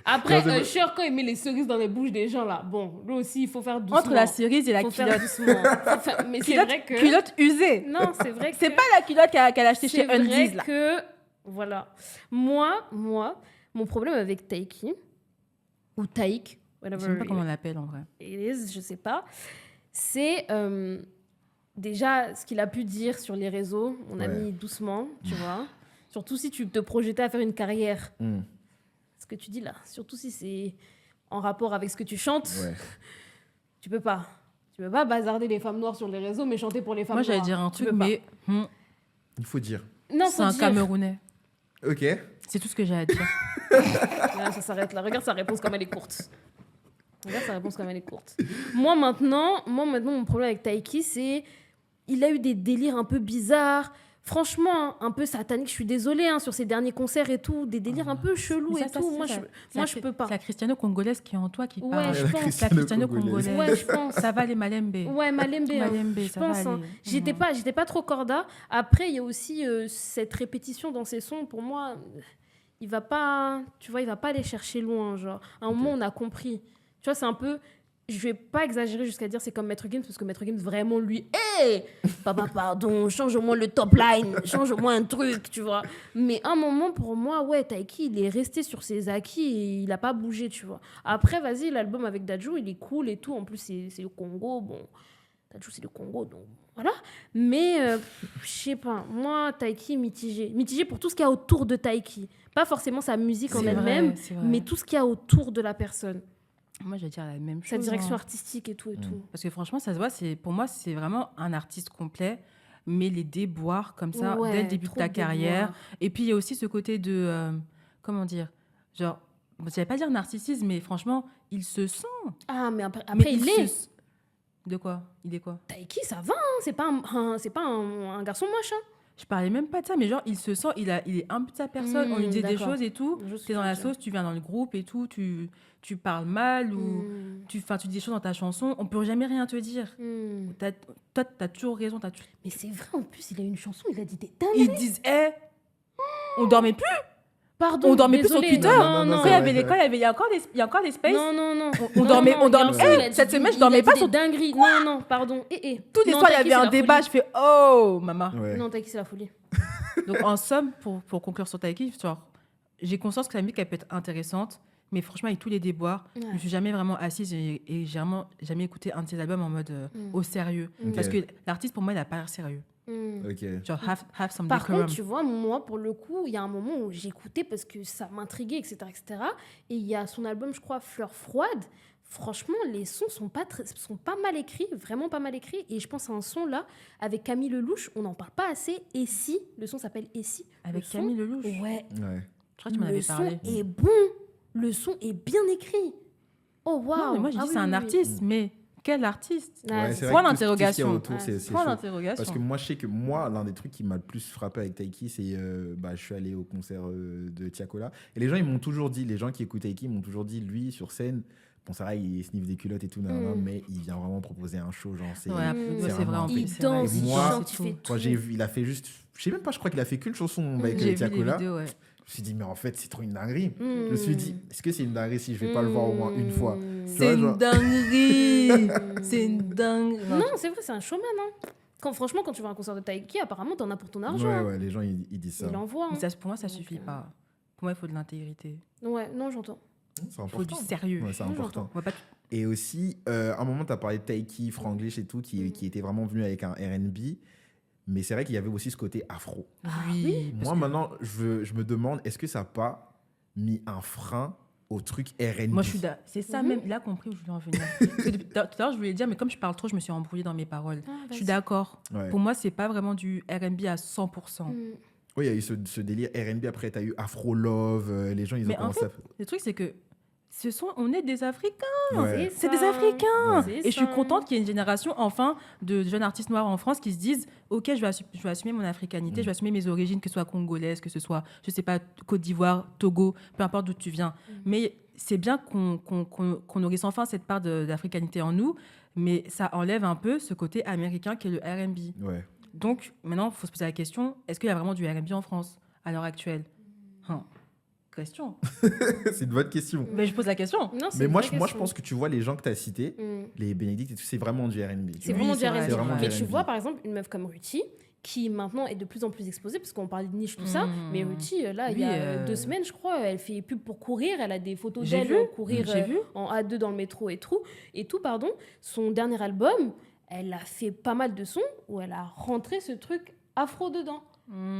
Après, Usher, quand il met les cerises dans les bouches des gens, là, bon, lui aussi, il faut faire doucement. Entre la cerise et la culotte. Mais c'est vrai que... Culotte usée. Non, c'est vrai que... C'est pas la culotte qu'elle a achetée chez Undies, là. C'est vrai que... Voilà. Moi, mon problème avec Taiki, ou Taïk, whatever... Je sais pas comment on l'appelle, en vrai. Je sais pas. C'est... déjà, ce qu'il a pu dire sur les réseaux, on a mis doucement, tu vois. Surtout si tu te projetais à faire une carrière. Ce que tu dis là, surtout si c'est en rapport avec ce que tu chantes, tu peux pas bazarder les femmes noires sur les réseaux, mais chanter pour les femmes noires. Moi, j'allais dire un truc, mais... Il faut dire. Non, c'est un Camerounais. Ok. C'est tout ce que j'ai à dire. Là, ça s'arrête là. Regarde sa réponse comme elle est courte. Moi, maintenant, mon problème avec Taiki, c'est... Il a eu des délires un peu bizarres. Franchement, un peu satanique, je suis désolée, hein, sur ses derniers concerts et tout, des délires un peu chelous et tout. Moi, je peux pas. C'est la cristiano-congolaise qui est en toi qui parle. Ouais, je pense. La cristiano-congolaise. Ouais, je pense. Ça va les Malembe. Ouais, Malembe, je pense. Hein. J'étais pas trop corda. Après, il y a aussi cette répétition dans ses sons. Pour moi, il va pas aller chercher loin. Genre, à un moment, on a compris. Tu vois, c'est un peu... Je vais pas exagérer jusqu'à dire c'est comme Maître Gims, parce que Maître Gims, vraiment, lui, papa, pardon, change-moi le top line, change-moi un truc, tu vois. Mais à un moment, pour moi, Taiki, il est resté sur ses acquis et il a pas bougé, tu vois. Après, vas-y, l'album avec Dadju, il est cool et tout. En plus, c'est le Congo. Bon, Dadju, c'est le Congo, donc voilà. Mais, je sais pas, moi, Taiki, mitigé. Mitigé pour tout ce qu'il y a autour de Taiki. Pas forcément sa musique en elle-même, mais tout ce qu'il y a autour de la personne. Moi, je vais dire la même chose. Sa direction artistique et tout. Parce que franchement, ça se voit, pour moi, c'est vraiment un artiste complet, mais les déboires comme ça, dès le début de ta carrière. Et puis, il y a aussi ce côté de... comment dire? Genre, je ne vais pas dire narcissisme, mais franchement, il se sent. Ah, mais après il est... De quoi? Il est quoi? Taiki, ça va, hein. C'est pas un garçon moche, hein. Je parlais même pas de ça, mais genre, il se sent, il est un peu de sa personne, on lui dit des choses et tout. Tu es dans la sauce, tu viens dans le groupe et tout, tu parles mal ou tu dis des choses dans ta chanson, on peut jamais rien te dire. Toi, t'as toujours raison. Mais c'est vrai, en plus, il a une chanson, il a dit des dingueries. Ils disent, on dormait plus. Pardon, on dormait plus sur Twitter. Non, quand il y avait l'école, il y a encore des spaces. Non. On dormait. Cette semaine, je dormais pas sur dingueries. Non, pardon. Tous les soirs, il y avait un débat. Je fais, oh, maman. Non, Taiki, c'est la folie. Donc, en somme, pour conclure sur Taiki, j'ai conscience que la musique, elle peut être intéressante, mais franchement, avec tous les déboires, je ne me suis jamais vraiment assise et j'ai vraiment jamais écouté un de ses albums en mode au sérieux. Parce que l'artiste, pour moi, il n'a pas l'air sérieux. Genre, have some Par decorum. contre, tu vois, moi, pour le coup, il y a un moment où j'écoutais parce que ça m'intriguait, etc., etc. Et il y a son album, je crois, Fleurs froides. Franchement, les sons sont pas mal écrits, vraiment pas mal écrits. Et je pense à un son là, avec Camille Lelouch, on n'en parle pas assez. Et si, le son s'appelle Et si. Avec Camille Lelouch? Ouais. Je crois que tu m'en avais parlé. Le son est bon, le son est bien écrit. Oh waouh! Non, mais moi, je dis c'est un artiste, mais quel artiste? C'est point d'interrogation. Point d'interrogation. Parce que moi, je sais que l'un des trucs qui m'a le plus frappé avec Taiki, c'est je suis allé au concert de Tiakola. Et les gens, ils m'ont toujours dit, les gens qui écoutent Taiki m'ont toujours dit, lui, sur scène, bon, ça va, il sniffe des culottes et tout, mais il vient vraiment proposer un show, genre, c'est vrai en plus. Il danse, il chante, il fait tout. Quand j'ai vu, il a fait juste, je sais même pas, je crois qu'il a fait qu'une chanson avec Tiakola. Je me suis dit, mais en fait, c'est trop une dinguerie. Je me suis dit, est-ce que c'est une dinguerie si je vais pas le voir au moins une fois? C'est une dinguerie. C'est une dinguerie. Non, c'est vrai, c'est un showman, hein. Franchement, quand tu vas à un concert de Taiki, apparemment, t'en as pour ton argent. Ouais, les gens, ils disent ça. Ils l'envoient. Mais pour moi, ça suffit pas. Pour moi, il faut de l'intégrité. Ouais, non, j'entends. C'est important. Il faut du sérieux. Ouais, c'est important. On va pas... Et aussi, à un moment, tu as parlé de Taiki, Franglish et tout, qui était vraiment venu avec un R&B. Mais c'est vrai qu'il y avait aussi ce côté afro. Oui. Moi, maintenant, je me demande, est-ce que ça n'a pas mis un frein au truc R&B? Moi, c'est ça même, là, compris où je voulais en venir. Parce que tout à l'heure, je voulais dire, mais comme je parle trop, je me suis embrouillée dans mes paroles. Je suis d'accord. Ouais. Pour moi, c'est pas vraiment du R&B à 100%. Oui, il y a eu ce délire R&B. Après, tu as eu Afro Love. Les gens, ils ont commencé à... Le truc, c'est que on est des Africains. Ouais. C'est des Africains. Ouais. Et je suis contente qu'il y ait une génération, enfin, de jeunes artistes noirs en France qui se disent ok, je vais assumer mon africanité, je vais assumer mes origines, que ce soit congolaise, que ce soit, je sais pas, Côte d'Ivoire, Togo, peu importe d'où tu viens. Mais c'est bien qu'on nourrisse enfin cette part d'africanité en nous, mais ça enlève un peu ce côté américain qui est le R&B. Ouais. Donc, maintenant, il faut se poser la question, est-ce qu'il y a vraiment du R&B en France à l'heure actuelle? Question. C'est une bonne question. Mais je pose la question. Non, mais moi, je pense que tu vois les gens que tu as cités, les Bénédicts et tout, c'est vraiment du R&B. C'est vraiment du R&B. Mais tu R&B. vois, par exemple, une meuf comme Ruti, qui maintenant est de plus en plus exposée, parce qu'on parlait de niche, tout ça. Mais Ruti, là, il y a 2 semaines, je crois, elle fait pub pour courir. Elle a des photos d'elle courir en A2 dans le métro et tout. Son dernier album, elle a fait pas mal de sons où elle a rentré ce truc afro dedans.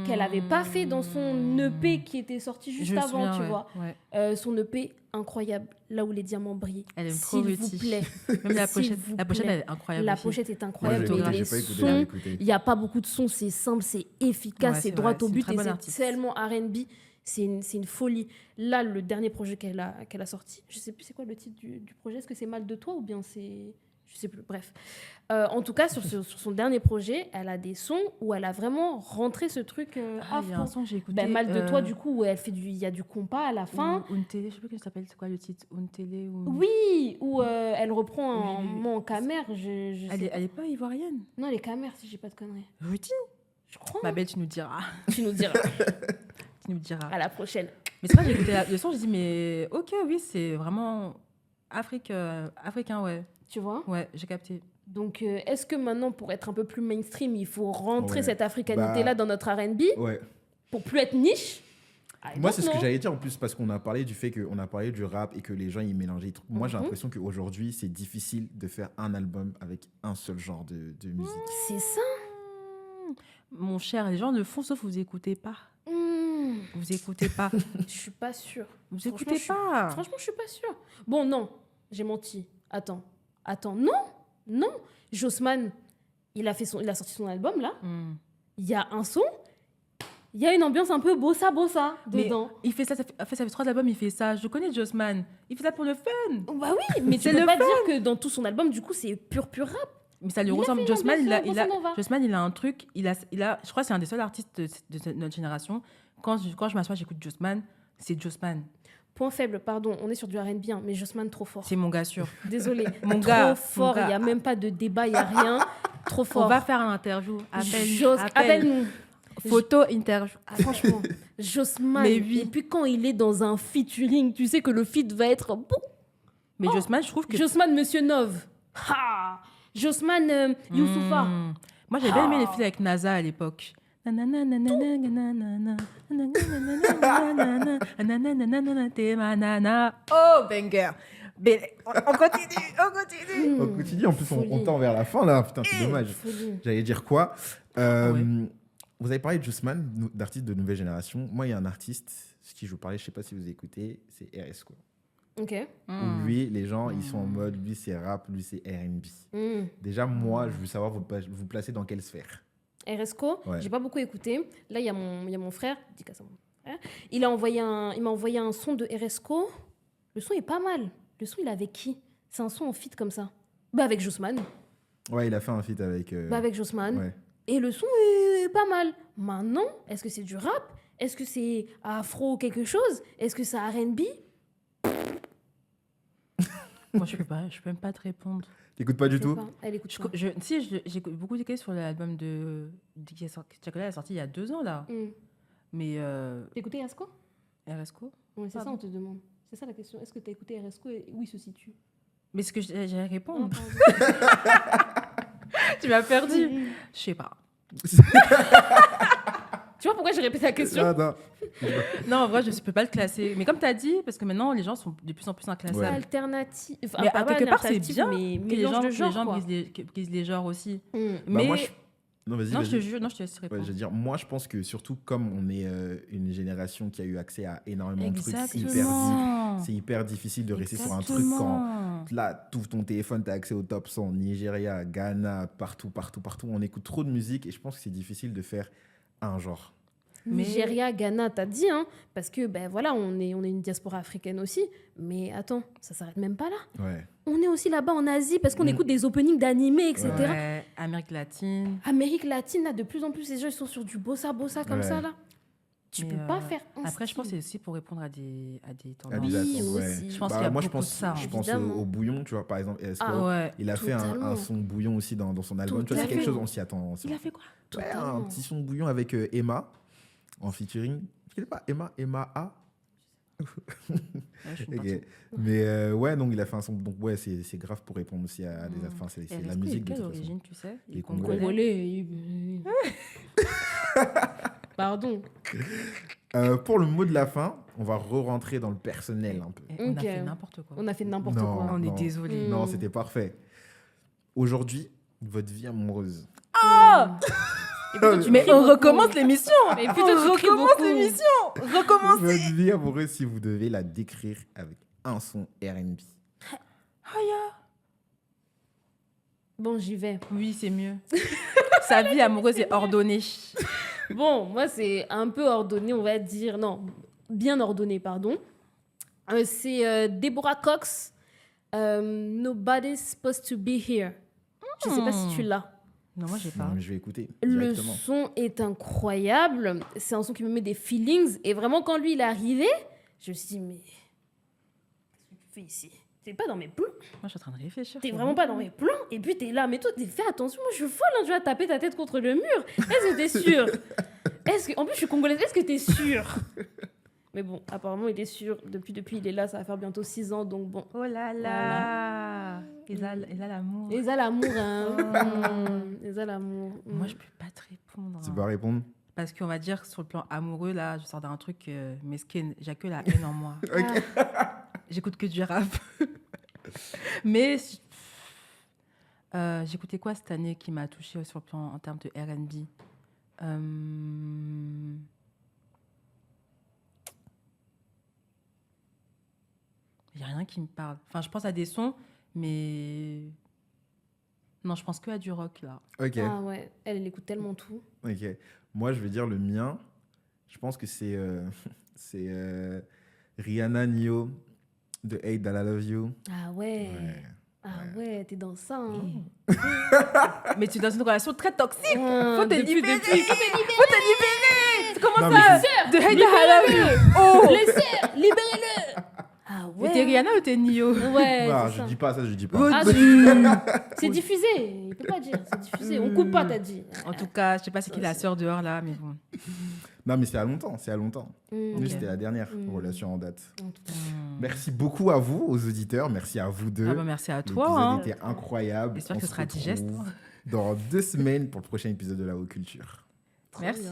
Qu'elle n'avait pas fait dans son EP qui était sorti juste avant, tu vois. Ouais. Son EP incroyable, là où les diamants brillent. Elle est trop S'il vous plaît. Même la pochette, elle est incroyable. La pochette est incroyable. Moi, il n'y a pas beaucoup de sons, c'est simple, c'est efficace, c'est droit au but et c'est tellement R&B. C'est une folie. Là, le dernier projet qu'elle a sorti, je ne sais plus c'est quoi le titre du projet. Est-ce que c'est Mal de toi ou bien c'est... Je sais plus, bref. En tout cas, sur son dernier projet, elle a des sons où elle a vraiment rentré ce truc afro. Il y a un son que j'ai écouté. Mal de toi, du coup, où il y a du compas à la fin. Ou une télé, je sais plus comment ça s'appelle, c'est quoi le titre? Une télé ou... Oui, où elle reprend un mot en camère. Elle est pas ivoirienne? Non, elle est camère, si j'ai pas de conneries. Ruti? Je crois. Ma belle, tu nous diras. Tu nous diras. Tu nous diras. À la prochaine. Mais c'est vrai, j'ai écouté le son, je dis, mais ok, oui, c'est vraiment africain, ouais. Tu vois? Ouais, j'ai capté. Donc, est-ce que maintenant, pour être un peu plus mainstream, il faut rentrer cette africanité-là dans notre R&B pour plus être niche? Moi, c'est ce que j'allais dire en plus, parce qu'on a parlé du fait qu'on a parlé du rap et que les gens, ils mélangeaient les trucs. Moi, j'ai l'impression qu'aujourd'hui, c'est difficile de faire un album avec un seul genre de musique. C'est ça. Mon cher, les gens le font, sauf vous écoutez pas. Vous écoutez pas. Je suis pas sûre. Vous écoutez pas. Franchement, je suis pas sûre. Bon, non, j'ai menti. Attends, non. Jossman, il a sorti son album là. Il y a un son, il y a une ambiance un peu bossa dedans. Mais il fait ça fait 3 albums, il fait ça. Je connais Jossman. Il fait ça pour le fun. Bah oui, mais tu peux pas dire que dans tout son album, du coup, c'est pur rap. Mais ça lui ressemble. Jossman, il a un truc. Je crois que c'est un des seuls artistes de notre génération. Quand je m'assois, j'écoute Jossman. C'est Jossman. Point faible, pardon, on est sur du R&B, mais Jossman trop fort. C'est mon gars sûr. Désolée, trop fort, il n'y a même pas de débat, il n'y a rien. Trop fort. On va faire un interview. Appelle-nous. Photo, interview. Franchement, Jossman. Mais oui. Et puis quand il est dans un featuring, tu sais que le feat va être bon. Mais Jossman, je trouve que... Jossman, Monsieur Nov. Jossman, Youssoufa. Moi, j'avais bien aimé les feats avec NASA à l'époque. Oh, banger. On continue. En plus, on tend vers la fin là. Putain, c'est dommage. J'allais dire quoi? Vous avez parlé de Jossman, d'artistes de nouvelle génération. Moi, il y a un artiste, qui je vous parlais, je ne sais pas si vous écoutez, c'est RSCO. Ok. Où lui, les gens, ils sont en mode, lui c'est rap, lui c'est R&B. Déjà, moi, je veux savoir vous placer dans quelle sphère? RSCO, j'ai pas beaucoup écouté. Là, il y a mon frère, il m'a envoyé un son de RSCO. Le son est pas mal. Le son, il est avec qui? C'est un son en feat comme ça. Avec Jossman. Ouais, il a fait un feat avec... avec Jossman. Ouais. Et le son est pas mal. Maintenant, est-ce que c'est du rap? Est-ce que c'est afro quelque chose? Est-ce que c'est R&B? Moi, je peux même pas te répondre. T'écoutes pas du tout? Elle écoute pas. J'ai beaucoup écouté sur l'album de Chacola, elle est sortie il y a 2 ans là. Mais T'as écouté RSCO? RSCO? Oui, c'est ça on te demande. C'est ça la question. Est-ce que t'as écouté RSCO et où il se situe? Mais ce que j'allais répondre. Tu m'as perdu. Je sais pas. Tu vois pourquoi j'ai répété la question? Non, en vrai, je ne peux pas le classer. Mais comme tu as dit, parce que maintenant, les gens sont de plus en plus inclassables. Alternative. Enfin, mais à quelque part, c'est bien que les gens brisent les genres aussi. Mais moi, non, je te jure, je te laisse répondre. Je veux dire, moi, je pense que surtout comme on est une génération qui a eu accès à énormément de trucs, c'est hyper difficile de rester sur un truc quand là, tu ouvres ton téléphone, tu as accès au top 100, Nigeria, Ghana, partout. On écoute trop de musique et je pense que c'est difficile de faire un genre. Nigeria, Ghana, t'as dit, hein, parce que voilà, on est une diaspora africaine aussi, mais attends, ça s'arrête même pas là. Ouais. On est aussi là-bas en Asie parce qu'on écoute des openings d'animés, etc. Ouais. Amérique latine, là, de plus en plus, les gens ils sont sur du bossa comme ça, là. Tu peux pas faire un après, style. je pense que c'est aussi pour répondre à des tendances. Oui, aussi. Je pense qu'il y a beaucoup de ça. Je pense au Bouillon, tu vois, par exemple. Il a fait un son Bouillon aussi dans son album. Tu vois, c'est quelque chose, on s'y attend. Il a fait quoi? Un petit son Bouillon avec Emma en featuring. Je ne sais pas, Emma A. Okay. Mais ouais, donc il a fait un son. Donc ouais, c'est grave pour répondre aussi à des affaires. C'est la musique de quelle origine, tu sais? Les Congolais. Pardon. Pour le mot de la fin, on va re-rentrer dans le personnel un peu. On a fait n'importe quoi. On a fait n'importe quoi. On est désolé. Non, c'était parfait. Aujourd'hui, votre vie amoureuse. Ah mais on recommence l'émission. Mais plutôt on recommence l'émission. Recommencer. Votre vie amoureuse, si vous devez la décrire avec un son R&B. Bon, j'y vais. Oui, c'est mieux. Sa vie amoureuse est ordonnée. Bon, moi, c'est un peu ordonné, on va dire. Non, bien ordonné, pardon. C'est Deborah Cox, Nobody's Supposed to Be Here. Je ne sais pas si tu l'as. Non, moi, j'ai pas. Non, mais je vais écouter Le son est incroyable. C'est un son qui me met des feelings. Et vraiment, quand lui, il est arrivé, je me suis dit, mais qu'est-ce que tu fais ici? T'es pas dans mes plans. Moi, je suis en train de réfléchir. T'es vraiment pas dans mes plans. Et puis, t'es là. Mais toi, fais attention. Moi, je suis folle. Hein, tu vas taper ta tête contre le mur. Est-ce que t'es sûr? En plus, je suis congolaise. Est-ce que t'es sûr? Mais bon, apparemment, il est sûr. Depuis, il est là. Ça va faire bientôt 6 ans. Donc bon. Oh là là. Il a l'amour. Il a l'amour, hein. Il a l'amour. Moi, je peux pas te répondre. Tu peux pas répondre? Parce qu'on va dire, sur le plan amoureux, là, je sors d'un truc mesquin. J'ai que la haine en moi. Ok. J'écoute que du rap. Mais j'écoutais quoi cette année qui m'a touchée sur le plan en termes de R&B? Il n'y a rien qui me parle. Enfin, je pense à des sons, mais... Non, je pense que à du rock, là. Ok. Ah ouais, elle écoute tellement tout. Ok. Moi, je vais dire le mien. Je pense que c'est Rihanna Nio de Hate That I Love You. Ah ouais. Ouais, t'es dans ça. Hein. Mais tu es dans une relation très toxique. Faut te libérer. Comment Non, ça? De Hate That I Love You. Oh. Laissez, libérez-le. Ah ouais. Mais t'es Rihanna ou t'es Nio? Ouais. Non, je dis pas ça, je dis pas. C'est diffusé. Il peut pas dire. C'est diffusé. On coupe pas, t'as dit. En tout cas, je sais pas c'est qui la sœur dehors là, mais bon. Non, mais c'est à longtemps. Nous, c'était la dernière relation en date. Merci beaucoup à vous, aux auditeurs. Merci à vous deux. Merci à toi. L'épisode était incroyable. J'espère que ce sera digeste. Dans 2 semaines pour le prochain épisode de La Haute Culture. Merci.